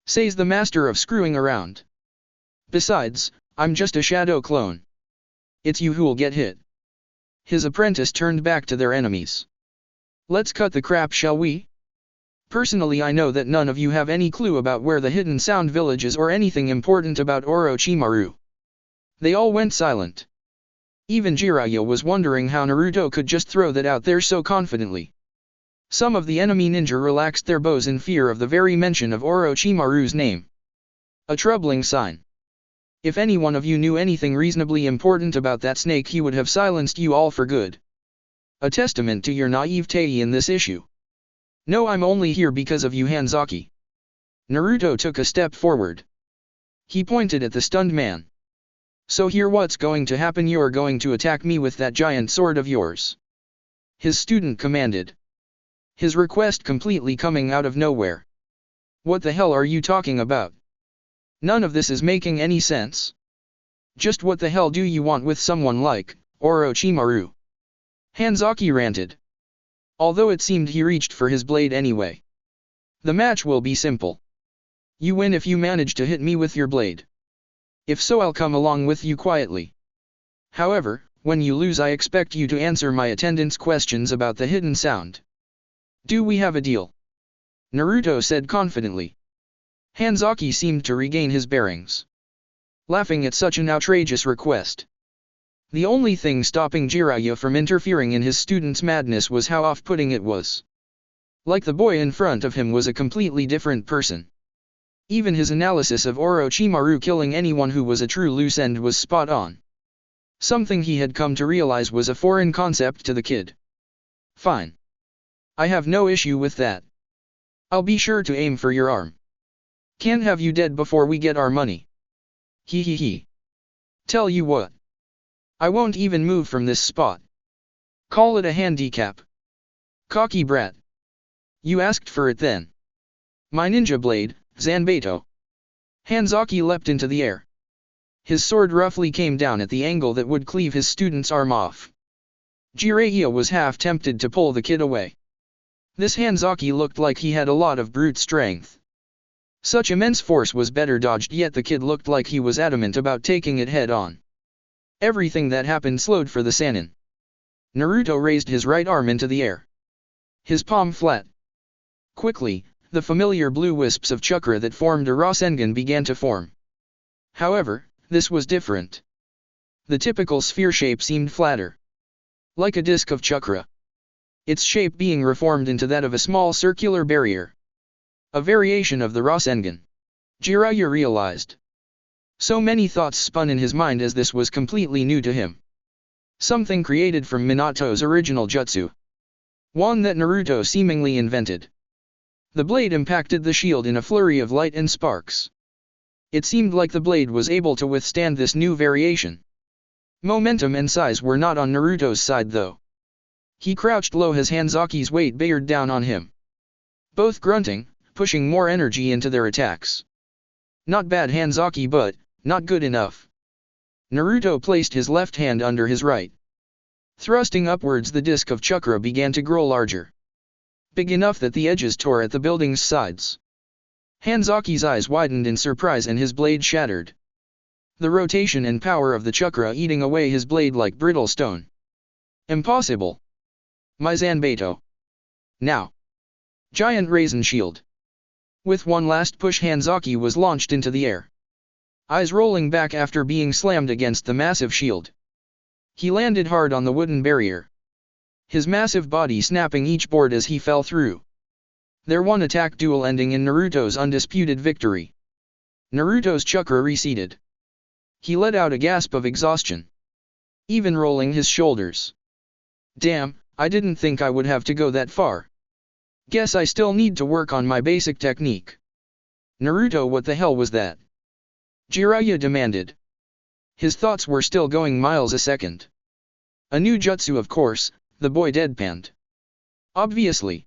Says the master of screwing around. Besides, I'm just a shadow clone. It's you who'll get hit. His apprentice turned back to their enemies. Let's cut the crap, shall we? Personally, I know that none of you have any clue about where the Hidden Sound Village is or anything important about Orochimaru. They all went silent. Even Jiraiya was wondering how Naruto could just throw that out there so confidently. Some of the enemy ninja relaxed their bows in fear of the very mention of Orochimaru's name. A troubling sign. If any one of you knew anything reasonably important about that snake, he would have silenced you all for good. A testament to your naivete in this issue. No, I'm only here because of you, Hanzaki. Naruto took a step forward. He pointed at the stunned man. So here what's going to happen, you're going to attack me with that giant sword of yours. His student commanded. His request completely coming out of nowhere. What the hell are you talking about? None of this is making any sense. Just what the hell do you want with someone like Orochimaru? Hanzaki ranted. Although it seemed he reached for his blade anyway. The match will be simple. You win if you manage to hit me with your blade. If so, I'll come along with you quietly. However, when you lose, I expect you to answer my attendant's questions about the hidden sound. Do we have a deal? Naruto said confidently. Hanzaki seemed to regain his bearings, laughing at such an outrageous request. The only thing stopping Jiraiya from interfering in his student's madness was how off-putting it was. Like the boy in front of him was a completely different person. Even his analysis of Orochimaru killing anyone who was a true loose end was spot on. Something he had come to realize was a foreign concept to the kid. Fine. I have no issue with that. I'll be sure to aim for your arm. Can't have you dead before we get our money. Hee hee hee. Tell you what. I won't even move from this spot. Call it a handicap. Cocky brat. You asked for it then. My ninja blade, Zanbato. Hanzaki leapt into the air. His sword roughly came down at the angle that would cleave his student's arm off. Jiraiya was half tempted to pull the kid away. This Hanzaki looked like he had a lot of brute strength. Such immense force was better dodged, yet the kid looked like he was adamant about taking it head on. Everything that happened slowed for the Sannin. Naruto raised his right arm into the air. His palm flat. Quickly, the familiar blue wisps of chakra that formed a Rasengan began to form. However, this was different. The typical sphere shape seemed flatter, like a disc of chakra, its shape being reformed into that of a small circular barrier. A variation of the Rasengan, Jiraiya realized. So many thoughts spun in his mind as this was completely new to him. Something created from Minato's original jutsu. One that Naruto seemingly invented. The blade impacted the shield in a flurry of light and sparks. It seemed like the blade was able to withstand this new variation. Momentum and size were not on Naruto's side though. He crouched low as Hanzaki's weight bared down on him. Both grunting, pushing more energy into their attacks. Not bad Hanzaki, but not good enough. Naruto placed his left hand under his right. Thrusting upwards, the disc of chakra began to grow larger. Big enough that the edges tore at the building's sides. Hanzaki's eyes widened in surprise and his blade shattered. The rotation and power of the chakra eating away his blade like brittle stone. Impossible. My Zanbato. Now. Giant Raisin Shield. With one last push, Hanzaki was launched into the air. Eyes rolling back after being slammed against the massive shield. He landed hard on the wooden barrier. His massive body snapping each board as he fell through. Their one-attack duel ending in Naruto's undisputed victory. Naruto's chakra receded. He let out a gasp of exhaustion, even rolling his shoulders. Damn, I didn't think I would have to go that far. Guess I still need to work on my basic technique. Naruto, what the hell was that? Jiraiya demanded. His thoughts were still going miles a second. A new jutsu, of course, the boy deadpanned. Obviously.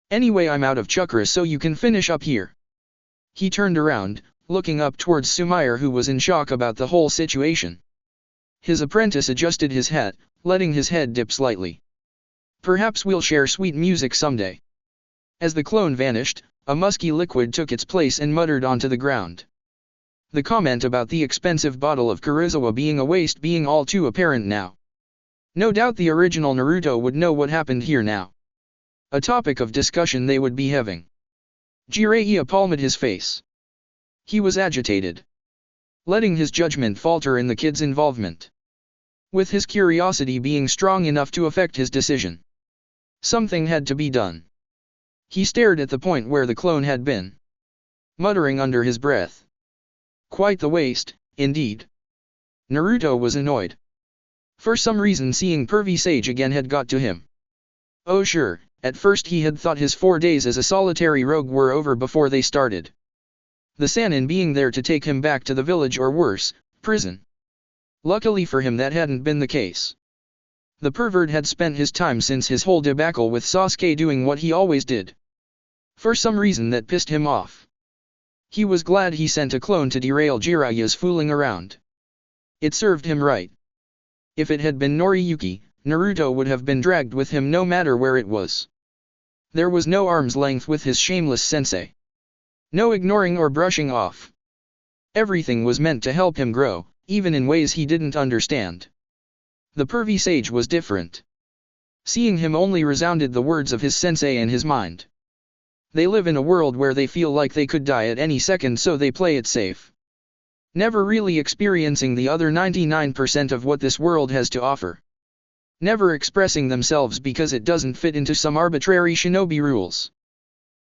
Anyway, I'm out of chakra, so you can finish up here. He turned around, looking up towards Sumair, who was in shock about the whole situation. His apprentice adjusted his hat, letting his head dip slightly. Perhaps we'll share sweet music someday. As the clone vanished, a musky liquid took its place and muttered onto the ground. The comment about the expensive bottle of Kurosawa being a waste being all too apparent now. No doubt the original Naruto would know what happened here now. A topic of discussion they would be having. Jiraiya palmed his face. He was agitated, letting his judgment falter in the kid's involvement. With his curiosity being strong enough to affect his decision. Something had to be done. He stared at the point where the clone had been, muttering under his breath. Quite the waste, indeed. Naruto was annoyed. For some reason, seeing Pervy Sage again had got to him. Oh sure, at first he had thought his 4 days as a solitary rogue were over before they started. The Sannin being there to take him back to the village, or worse, prison. Luckily for him, that hadn't been the case. The pervert had spent his time since his whole debacle with Sasuke doing what he always did. For some reason that pissed him off. He was glad he sent a clone to derail Jiraiya's fooling around. It served him right. If it had been Noriyuki, Naruto would have been dragged with him no matter where it was. There was no arm's length with his shameless sensei. No ignoring or brushing off. Everything was meant to help him grow, even in ways he didn't understand. The pervy sage was different. Seeing him only resounded the words of his sensei in his mind. They live in a world where they feel like they could die at any second, so they play it safe. Never really experiencing the other 99% of what this world has to offer. Never expressing themselves because it doesn't fit into some arbitrary shinobi rules.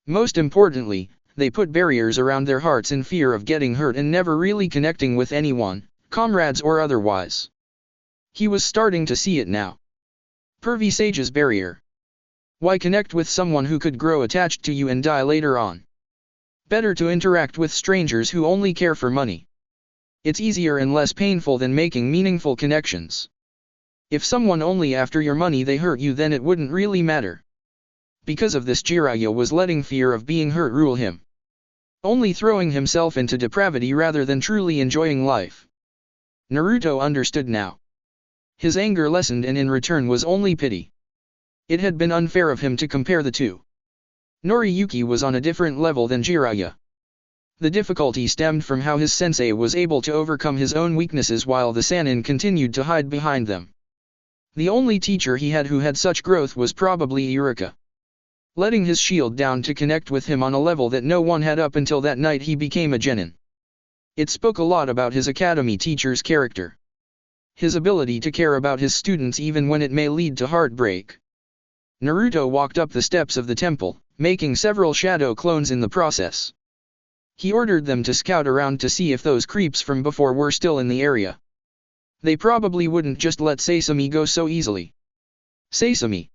Most importantly, they put barriers around their hearts in fear of getting hurt and never really connecting with anyone, comrades or otherwise. He was starting to see it now. Pervy sage's barrier. Why connect with someone who could grow attached to you and die later on? Better to interact with strangers who only care for money. It's easier and less painful than making meaningful connections. If someone only after your money they hurt you, then it wouldn't really matter. Because of this, Jiraiya was letting fear of being hurt rule him. Only throwing himself into depravity rather than truly enjoying life. Naruto understood now. His anger lessened, and in return was only pity. It had been unfair of him to compare the two. Noriyuki was on a different level than Jiraiya. The difficulty stemmed from how his sensei was able to overcome his own weaknesses while the Sannin continued to hide behind them. The only teacher he had who had such growth was probably Eureka. Letting his shield down to connect with him on a level that no one had up until that night, he became a genin. It spoke a lot about his academy teacher's character. His ability to care about his students even when it may lead to heartbreak. Naruto walked up the steps of the temple, making several shadow clones in the process. He ordered them to scout around to see if those creeps from before were still in the area. They probably wouldn't just let Sasami go so easily. Sasami.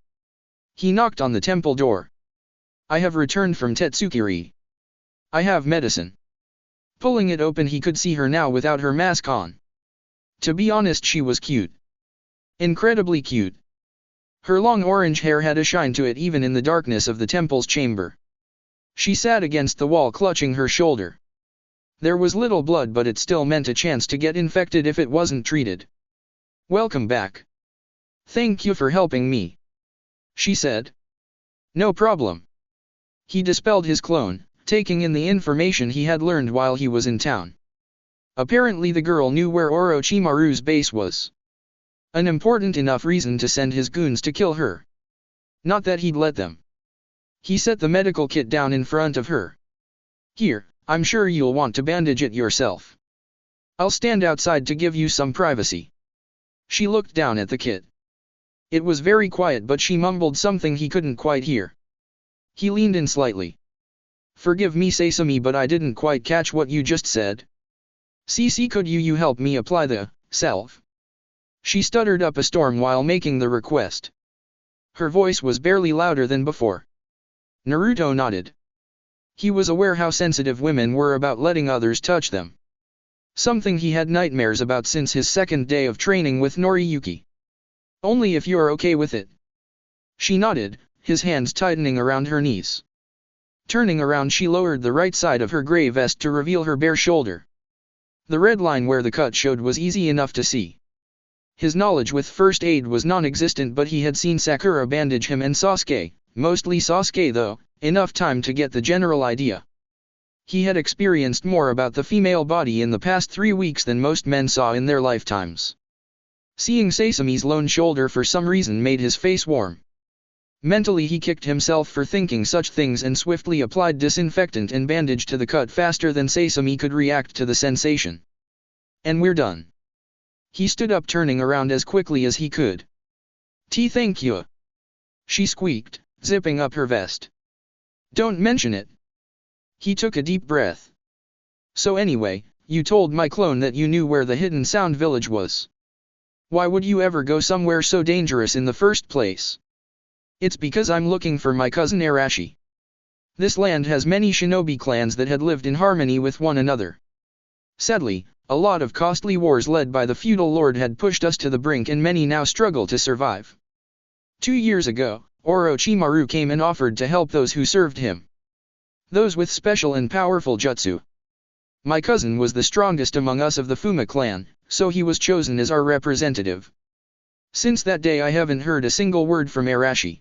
He knocked on the temple door. I have returned from Tetsukiri. I have medicine. Pulling it open, he could see her now without her mask on. To be honest, she was cute. Incredibly cute. Her long orange hair had a shine to it even in the darkness of the temple's chamber. She sat against the wall clutching her shoulder. There was little blood, but it still meant a chance to get infected if it wasn't treated. Welcome back. Thank you for helping me, she said. No problem. He dispelled his clone, taking in the information he had learned while he was in town. Apparently the girl knew where Orochimaru's base was. An important enough reason to send his goons to kill her. Not that he'd let them. He set the medical kit down in front of her. Here, I'm sure you'll want to bandage it yourself. I'll stand outside to give you some privacy. She looked down at the kit. It was very quiet, but she mumbled something he couldn't quite hear. He leaned in slightly. Forgive me, Sasami, but I didn't quite catch what you just said. Cece, could you help me apply the salve? She stuttered up a storm while making the request. Her voice was barely louder than before. Naruto nodded. He was aware how sensitive women were about letting others touch them. Something he had nightmares about since his second day of training with Noriyuki. Only if you're okay with it. She nodded, his hands tightening around her knees. Turning around, she lowered the right side of her gray vest to reveal her bare shoulder. The red line where the cut showed was easy enough to see. His knowledge with first aid was non-existent, but he had seen Sakura bandage him and Sasuke, mostly Sasuke though, enough time to get the general idea. He had experienced more about the female body in the past 3 weeks than most men saw in their lifetimes. Seeing Sasami's lone shoulder for some reason made his face warm. Mentally he kicked himself for thinking such things and swiftly applied disinfectant and bandage to the cut faster than Sasami could react to the sensation. And we're done. He stood up, turning around as quickly as he could. Thank you. She squeaked, zipping up her vest. Don't mention it. He took a deep breath. So anyway, you told my clone that you knew where the hidden sound village was. Why would you ever go somewhere so dangerous in the first place? It's because I'm looking for my cousin Arashi. This land has many shinobi clans that had lived in harmony with one another. Sadly, a lot of costly wars led by the feudal lord had pushed us to the brink, and many now struggle to survive. 2 years ago, Orochimaru came and offered to help those who served him. Those with special and powerful jutsu. My cousin was the strongest among us of the Fuma clan, so he was chosen as our representative. Since that day I haven't heard a single word from Arashi.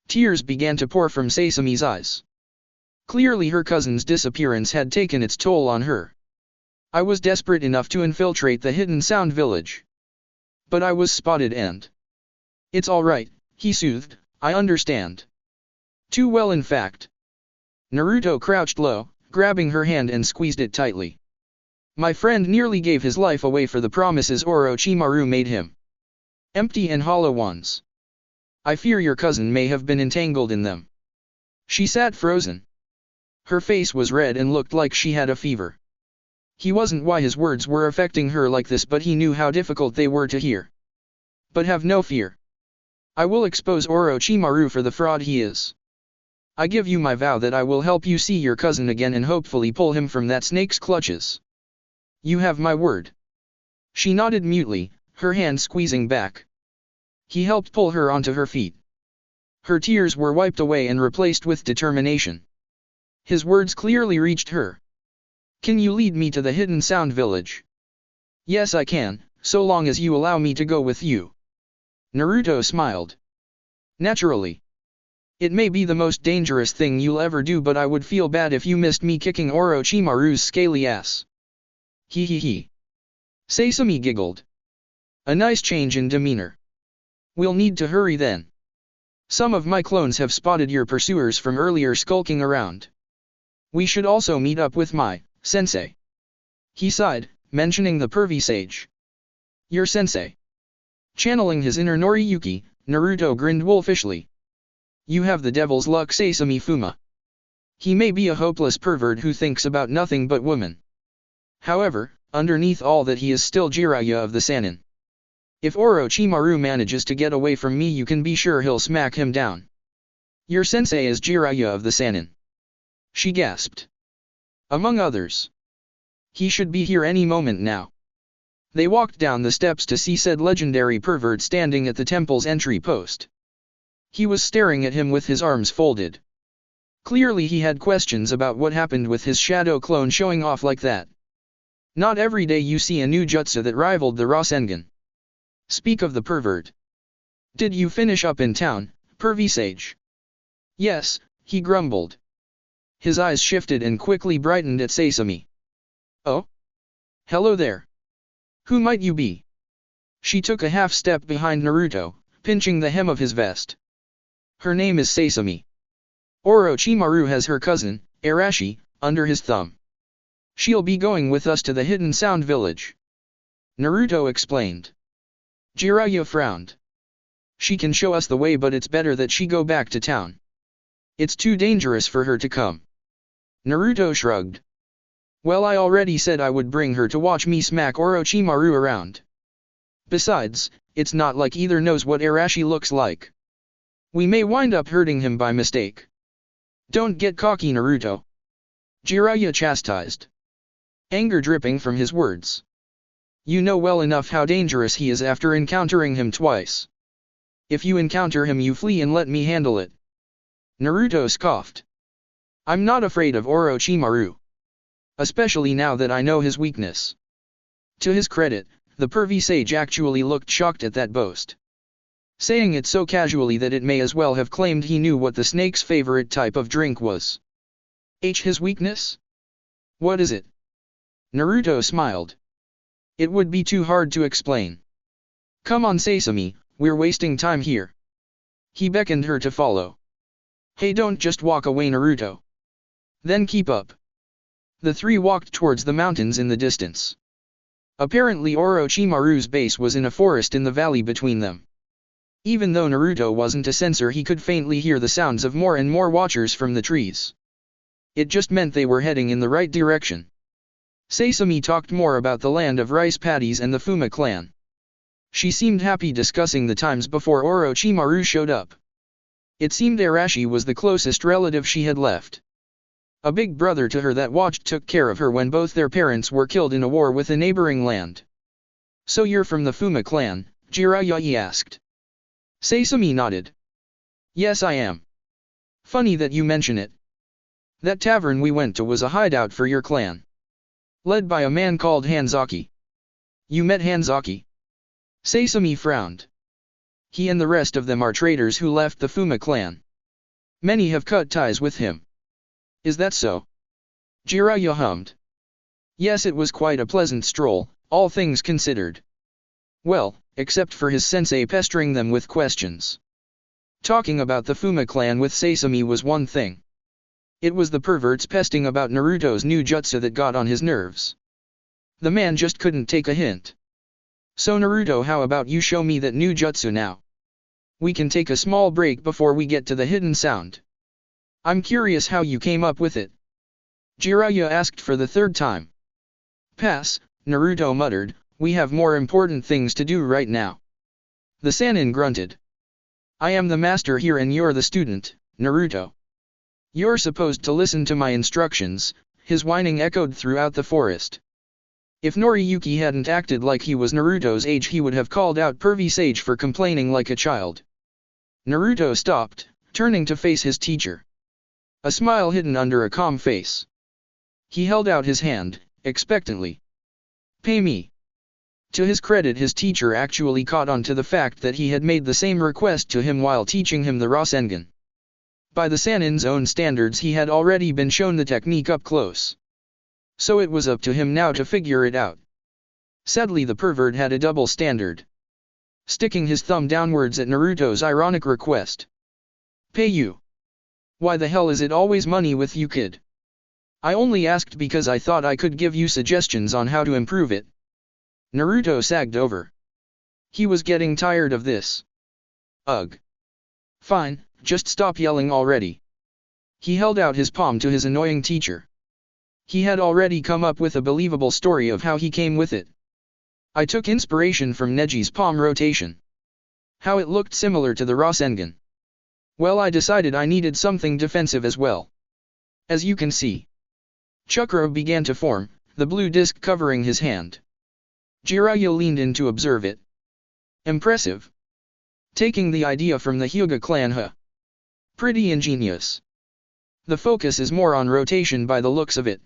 Tears began to pour from Sasami's eyes. Clearly her cousin's disappearance had taken its toll on her. I was desperate enough to infiltrate the hidden sound village. But I was spotted and... It's alright, he soothed, I understand. Too well in fact. Naruto crouched low, grabbing her hand and squeezed it tightly. My friend nearly gave his life away for the promises Orochimaru made him. Empty and hollow ones. I fear your cousin may have been entangled in them. She sat frozen. Her face was red and looked like she had a fever. He wasn't why his words were affecting her like this, but he knew how difficult they were to hear. But have no fear. I will expose Orochimaru for the fraud he is. I give you my vow that I will help you see your cousin again and hopefully pull him from that snake's clutches. You have my word. She nodded mutely, her hand squeezing back. He helped pull her onto her feet. Her tears were wiped away and replaced with determination. His words clearly reached her. Can you lead me to the hidden sound village? Yes I can, so long as you allow me to go with you. Naruto smiled. Naturally. It may be the most dangerous thing you'll ever do, but I would feel bad if you missed me kicking Orochimaru's scaly ass. He he he. Sasami giggled. A nice change in demeanor. We'll need to hurry then. Some of my clones have spotted your pursuers from earlier skulking around. We should also meet up with my sensei. He sighed, mentioning the pervy sage. Your sensei. Channeling his inner Noriyuki, Naruto grinned wolfishly. You have the devil's luck, Sasami Fuma. He may be a hopeless pervert who thinks about nothing but women. However, underneath all that he is still Jiraiya of the Sannin. If Orochimaru manages to get away from me, you can be sure he'll smack him down. Your sensei is Jiraiya of the Sannin. She gasped. Among others. He should be here any moment now. They walked down the steps to see said legendary pervert standing at the temple's entry post. He was staring at him with his arms folded. Clearly he had questions about what happened with his shadow clone showing off like that. Not every day you see a new jutsu that rivaled the Rasengan. Speak of the pervert. Did you finish up in town, pervy sage? Yes, he grumbled. His eyes shifted and quickly brightened at Sasami. Oh? Hello there. Who might you be? She took a half step behind Naruto, pinching the hem of his vest. Her name is Sasami. Orochimaru has her cousin, Arashi, under his thumb. She'll be going with us to the hidden sound village. Naruto explained. Jiraiya frowned. She can show us the way, but it's better that she go back to town. It's too dangerous for her to come. Naruto shrugged. Well, I already said I would bring her to watch me smack Orochimaru around. Besides, it's not like either knows what Arashi looks like. We may wind up hurting him by mistake. Don't get cocky, Naruto. Jiraiya chastised. Anger dripping from his words. You know well enough how dangerous he is after encountering him twice. If you encounter him, you flee and let me handle it. Naruto scoffed. I'm not afraid of Orochimaru. Especially now that I know his weakness. To his credit, the pervy sage actually looked shocked at that boast. Saying it so casually that it may as well have claimed he knew what the snake's favorite type of drink was. His weakness? What is it? Naruto smiled. It would be too hard to explain. Come on, Sasami, we're wasting time here. He beckoned her to follow. Hey, don't just walk away, Naruto. Then keep up. The three walked towards the mountains in the distance. Apparently Orochimaru's base was in a forest in the valley between them. Even though Naruto wasn't a sensor, he could faintly hear the sounds of more and more watchers from the trees. It just meant they were heading in the right direction. Sasami talked more about the land of rice paddies and the Fuma clan. She seemed happy discussing the times before Orochimaru showed up. It seemed Arashi was the closest relative she had left. A big brother to her that watched took care of her when both their parents were killed in a war with a neighboring land. So you're from the Fuma clan, Jiraiya asked. Sasami nodded. Yes, I am. Funny that you mention it. That tavern we went to was a hideout for your clan. Led by a man called Hanzaki. You met Hanzaki? Sasami frowned. He and the rest of them are traitors who left the Fuma clan. Many have cut ties with him. Is that so? Jiraiya hummed. Yes, it was quite a pleasant stroll, all things considered. Well, except for his sensei pestering them with questions. Talking about the Fuma clan with Sasami was one thing. It was the perverts pesting about Naruto's new jutsu that got on his nerves. The man just couldn't take a hint. So Naruto, how about you show me that new jutsu now? We can take a small break before we get to the hidden sound. I'm curious how you came up with it. Jiraiya asked for the third time. Pass, Naruto muttered, we have more important things to do right now. The Sannin grunted. I am the master here and you're the student, Naruto. You're supposed to listen to my instructions, his whining echoed throughout the forest. If Noriyuki hadn't acted like he was Naruto's age, he would have called out pervy sage for complaining like a child. Naruto stopped, turning to face his teacher. A smile hidden under a calm face. He held out his hand, expectantly. Pay me. To his credit, his teacher actually caught on to the fact that he had made the same request to him while teaching him the Rasengan. By the Sannin's own standards, he had already been shown the technique up close. So it was up to him now to figure it out. Sadly, the pervert had a double standard. Sticking his thumb downwards at Naruto's ironic request. Pay you? Why the hell is it always money with you, kid? I only asked because I thought I could give you suggestions on how to improve it. Naruto sagged over. He was getting tired of this. Ugh. Fine, just stop yelling already. He held out his palm to his annoying teacher. He had already come up with a believable story of how he came with it. I took inspiration from Neji's palm rotation. How it looked similar to the Rasengan. Well, I decided I needed something defensive as well. As you can see. Chakra began to form, the blue disc covering his hand. Jiraiya leaned in to observe it. Impressive. Taking the idea from the Hyuga clan, huh? Pretty ingenious. The focus is more on rotation by the looks of it.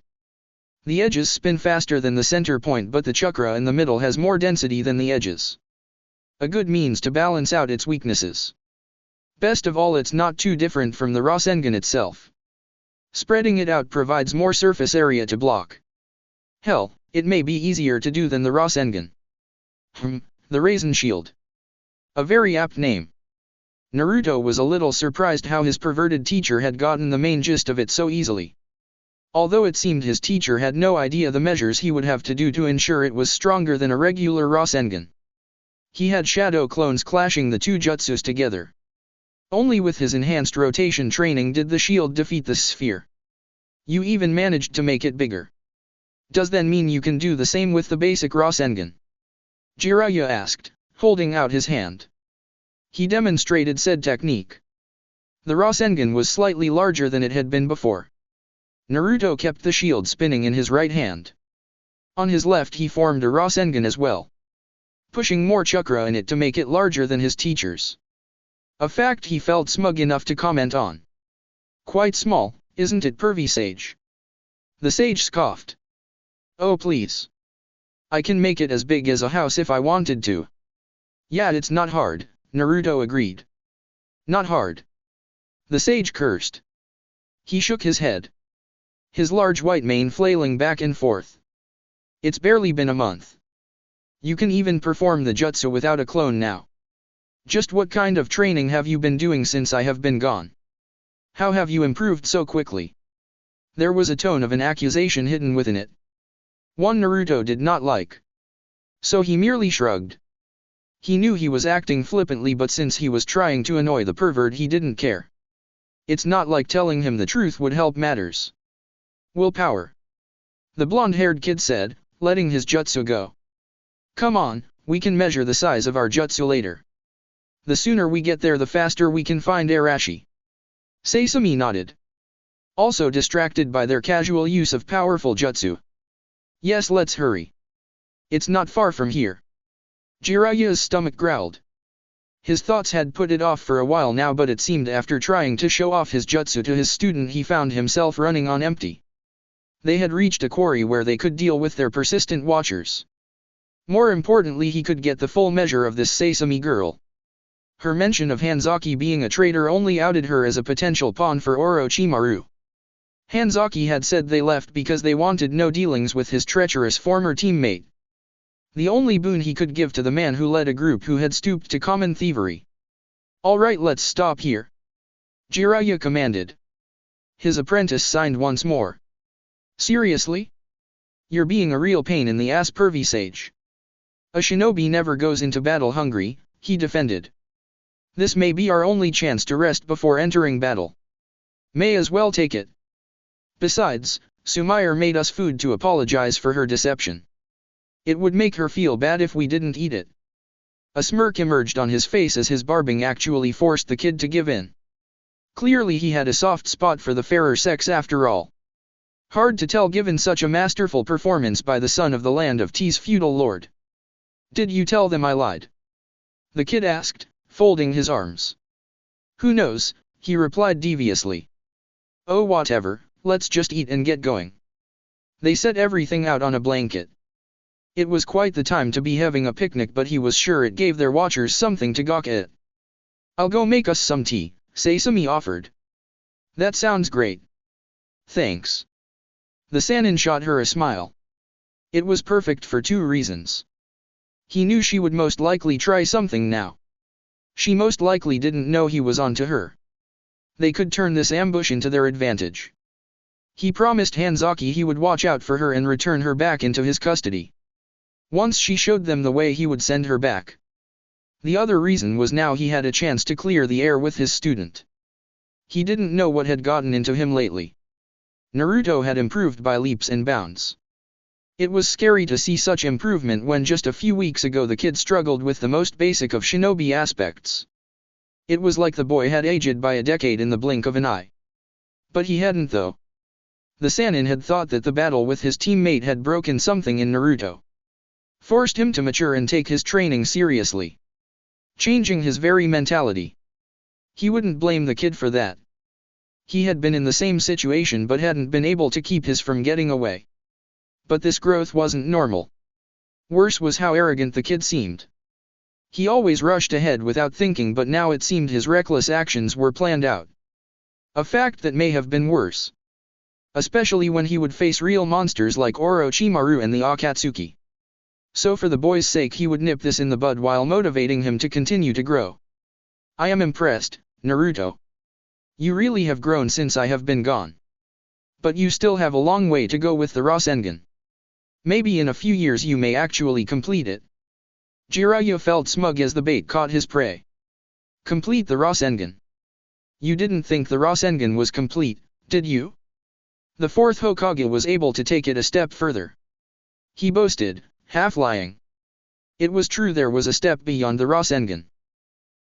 The edges spin faster than the center point, but the chakra in the middle has more density than the edges. A good means to balance out its weaknesses. Best of all, it's not too different from the Rasengan itself. Spreading it out provides more surface area to block. Hell, it may be easier to do than the Rasengan. The Raisin Shield. A very apt name. Naruto was a little surprised how his perverted teacher had gotten the main gist of it so easily. Although it seemed his teacher had no idea the measures he would have to do to ensure it was stronger than a regular Rasengan. He had shadow clones clashing the two jutsus together. Only with his enhanced rotation training did the shield defeat the sphere. You even managed to make it bigger. Does that mean you can do the same with the basic Rasengan? Jiraiya asked, holding out his hand. He demonstrated said technique. The Rasengan was slightly larger than it had been before. Naruto kept the shield spinning in his right hand. On his left he formed a Rasengan as well, pushing more chakra in it to make it larger than his teacher's. A fact he felt smug enough to comment on. Quite small, isn't it, pervy sage? The sage scoffed. Oh please. I can make it as big as a house if I wanted to. Yeah, it's not hard, Naruto agreed. Not hard. The sage cursed. He shook his head. His large white mane flailing back and forth. It's barely been a month. You can even perform the jutsu without a clone now. Just what kind of training have you been doing since I have been gone? How have you improved so quickly? There was a tone of an accusation hidden within it. One Naruto did not like. So he merely shrugged. He knew he was acting flippantly, but since he was trying to annoy the pervert, he didn't care. It's not like telling him the truth would help matters. Willpower. The blonde-haired kid said, letting his jutsu go. Come on, we can measure the size of our jutsu later. The sooner we get there, the faster we can find Arashi. Sasami nodded. Also distracted by their casual use of powerful jutsu. Yes, let's hurry. It's not far from here. Jiraiya's stomach growled. His thoughts had put it off for a while now, but it seemed after trying to show off his jutsu to his student, he found himself running on empty. They had reached a quarry where they could deal with their persistent watchers. More importantly, he could get the full measure of this Sasami girl. Her mention of Hanzaki being a traitor only outed her as a potential pawn for Orochimaru. Hanzaki had said they left because they wanted no dealings with his treacherous former teammate. The only boon he could give to the man who led a group who had stooped to common thievery. "Alright, let's stop here," Jiraiya commanded. His apprentice signed once more. "Seriously? You're being a real pain in the ass, pervy sage. A shinobi never goes into battle hungry," he defended. "This may be our only chance to rest before entering battle. May as well take it. Besides, Sumire made us food to apologize for her deception. It would make her feel bad if we didn't eat it." A smirk emerged on his face as his barbing actually forced the kid to give in. Clearly he had a soft spot for the fairer sex after all. Hard to tell given such a masterful performance by the son of the land of T's feudal lord. "Did you tell them I lied?" the kid asked, folding his arms. "Who knows," he replied deviously. "Oh, whatever, let's just eat and get going." They set everything out on a blanket. It was quite the time to be having a picnic, but he was sure it gave their watchers something to gawk at. "I'll go make us some tea," Sasami offered. "That sounds great. Thanks." The Sannin shot her a smile. It was perfect for two reasons. He knew she would most likely try something now. She most likely didn't know he was on to her. They could turn this ambush into their advantage. He promised Hanzaki he would watch out for her and return her back into his custody. Once she showed them the way, he would send her back. The other reason was now he had a chance to clear the air with his student. He didn't know what had gotten into him lately. Naruto had improved by leaps and bounds. It was scary to see such improvement when just a few weeks ago the kid struggled with the most basic of shinobi aspects. It was like the boy had aged by a decade in the blink of an eye. But he hadn't though. The Sannin had thought that the battle with his teammate had broken something in Naruto. Forced him to mature and take his training seriously. Changing his very mentality. He wouldn't blame the kid for that. He had been in the same situation but hadn't been able to keep his from getting away. But this growth wasn't normal. Worse was how arrogant the kid seemed. He always rushed ahead without thinking, but now it seemed his reckless actions were planned out. A fact that may have been worse. Especially when he would face real monsters like Orochimaru and the Akatsuki. So for the boy's sake he would nip this in the bud while motivating him to continue to grow. "I am impressed, Naruto. You really have grown since I have been gone. But you still have a long way to go with the Rasengan. Maybe in a few years you may actually complete it." Jiraiya felt smug as the bait caught his prey. "Complete the Rasengan? You didn't think the Rasengan was complete, did you?" The fourth Hokage was able to take it a step further. He boasted, half lying. It was true, there was a step beyond the Rasengan.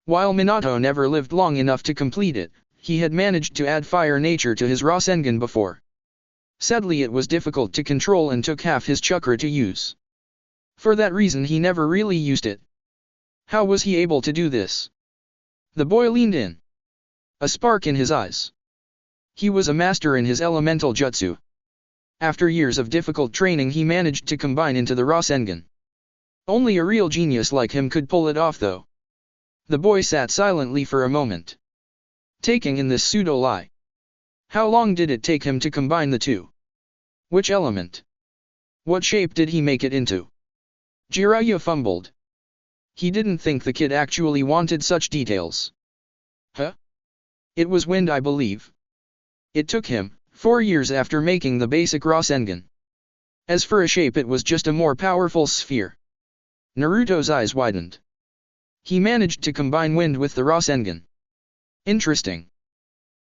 While Minato never lived long enough to complete it, he had managed to add fire nature to his Rasengan before. Sadly it was difficult to control and took half his chakra to use. For that reason he never really used it. How was he able to do this? The boy leaned in. A spark in his eyes. He was a master in his elemental jutsu. After years of difficult training he managed to combine into the Rasengan. Only a real genius like him could pull it off though. The boy sat silently for a moment, taking in this pseudo-lie. How long did it take him to combine the two? Which element? What shape did he make it into? Jiraiya fumbled. He didn't think the kid actually wanted such details. Huh? It was wind, I believe. It took him 4 years after making the basic Rasengan. As for a shape, it was just a more powerful sphere. Naruto's eyes widened. He managed to combine wind with the Rasengan. Interesting.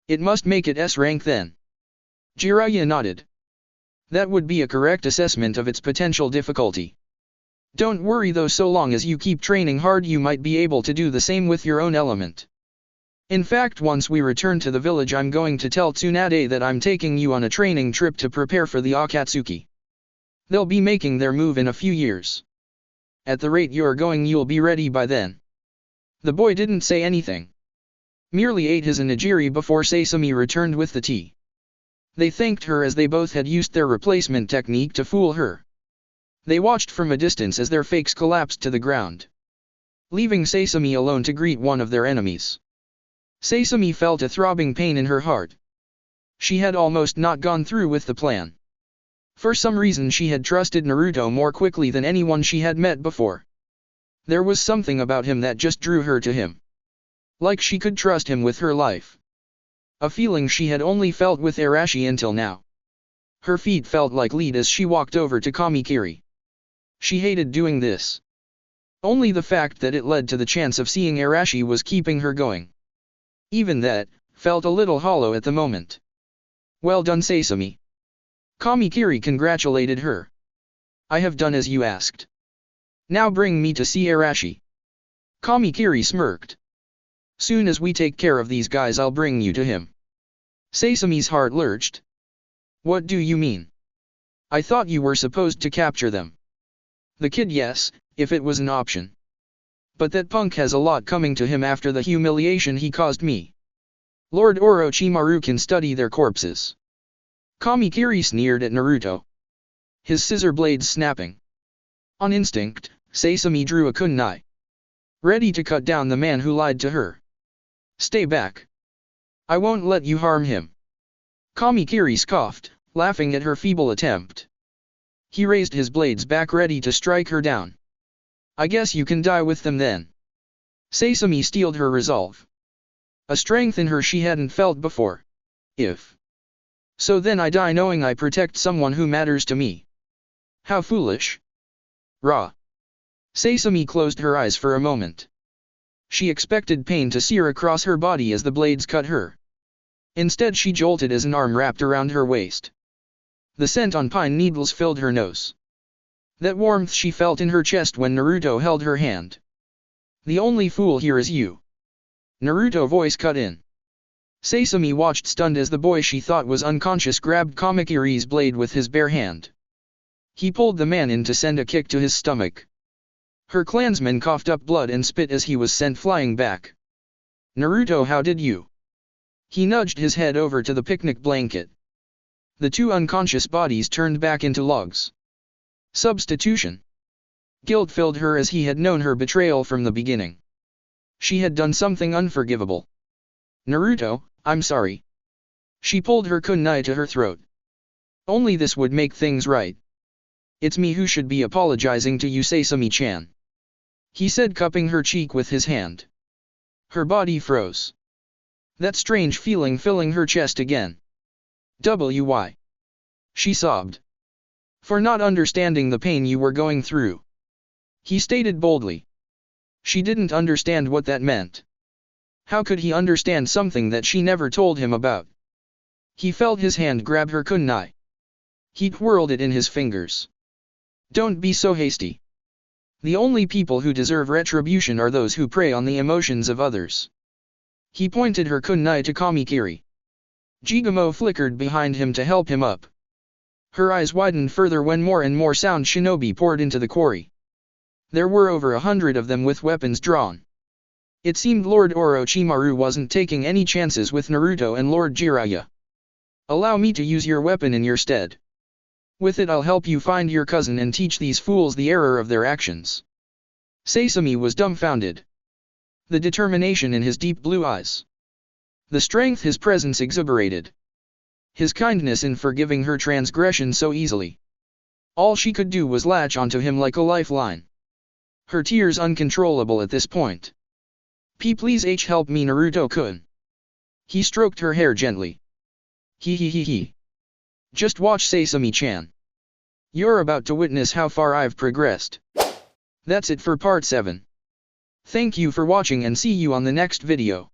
It must make it S rank then. Jiraiya nodded. That would be a correct assessment of its potential difficulty. Don't worry though, so long as you keep training hard you might be able to do the same with your own element. In fact, once we return to the village I'm going to tell Tsunade that I'm taking you on a training trip to prepare for the Akatsuki. They'll be making their move in a few years. At the rate you're going you'll be ready by then. The boy didn't say anything. Merely ate his onigiri before Sasami returned with the tea. They thanked her as they both had used their replacement technique to fool her. They watched from a distance as their fakes collapsed to the ground, leaving Sesame alone to greet one of their enemies. Sesame felt a throbbing pain in her heart. She had almost not gone through with the plan. For some reason she had trusted Naruto more quickly than anyone she had met before. There was something about him that just drew her to him. Like she could trust him with her life. A feeling she had only felt with Arashi until now. Her feet felt like lead as she walked over to Kamikiri. She hated doing this. Only the fact that it led to the chance of seeing Arashi was keeping her going. Even that, felt a little hollow at the moment. Well done, Sesame. Kamikiri congratulated her. I have done as you asked. Now bring me to see Arashi. Kamikiri smirked. Soon as we take care of these guys I'll bring you to him. Sesame's heart lurched. What do you mean? I thought you were supposed to capture them. The kid, yes, if it was an option. But that punk has a lot coming to him after the humiliation he caused me. Lord Orochimaru can study their corpses. Kamikiri sneered at Naruto. His scissor blades snapping. On instinct, Sesame drew a kunai. Ready to cut down the man who lied to her. Stay back. I won't let you harm him. Kamikiri scoffed, laughing at her feeble attempt. He raised his blades back ready to strike her down. I guess you can die with them then. Sesame steeled her resolve. A strength in her she hadn't felt before. If so, then I die knowing I protect someone who matters to me. How foolish. Rah. Sesame closed her eyes for a moment. She expected pain to sear across her body as the blades cut her. Instead she jolted as an arm wrapped around her waist. The scent on pine needles filled her nose. That warmth she felt in her chest when Naruto held her hand. The only fool here is you. Naruto voice cut in. Sesame watched stunned as the boy she thought was unconscious grabbed Kamikiri's blade with his bare hand. He pulled the man in to send a kick to his stomach. Her clansman coughed up blood and spit as he was sent flying back. Naruto, how did you? He nudged his head over to the picnic blanket. The two unconscious bodies turned back into logs. Substitution. Guilt filled her as he had known her betrayal from the beginning. She had done something unforgivable. Naruto, I'm sorry. She pulled her kunai to her throat. Only this would make things right. It's me who should be apologizing to you, Sesame-chan. He said, cupping her cheek with his hand. Her body froze. That strange feeling filling her chest again. Why? She sobbed. For not understanding the pain you were going through. He stated boldly. She didn't understand what that meant. How could he understand something that she never told him about? He felt his hand grab her kunai. He twirled it in his fingers. Don't be so hasty. The only people who deserve retribution are those who prey on the emotions of others. He pointed her kunai to Kamikiri. Jigamo flickered behind him to help him up. Her eyes widened further when more and more sound shinobi poured into the quarry. There were over 100 of them with weapons drawn. It seemed Lord Orochimaru wasn't taking any chances with Naruto and Lord Jiraiya. Allow me to use your weapon in your stead. With it I'll help you find your cousin and teach these fools the error of their actions. Sesame was dumbfounded. The determination in his deep blue eyes. The strength his presence exuberated. His kindness in forgiving her transgression so easily. All she could do was latch onto him like a lifeline. Her tears uncontrollable at this point. Please help me, Naruto-kun. He stroked her hair gently. He. Just watch, Sesame-chan. You're about to witness how far I've progressed. That's it for part 7. Thank you for watching and see you on the next video.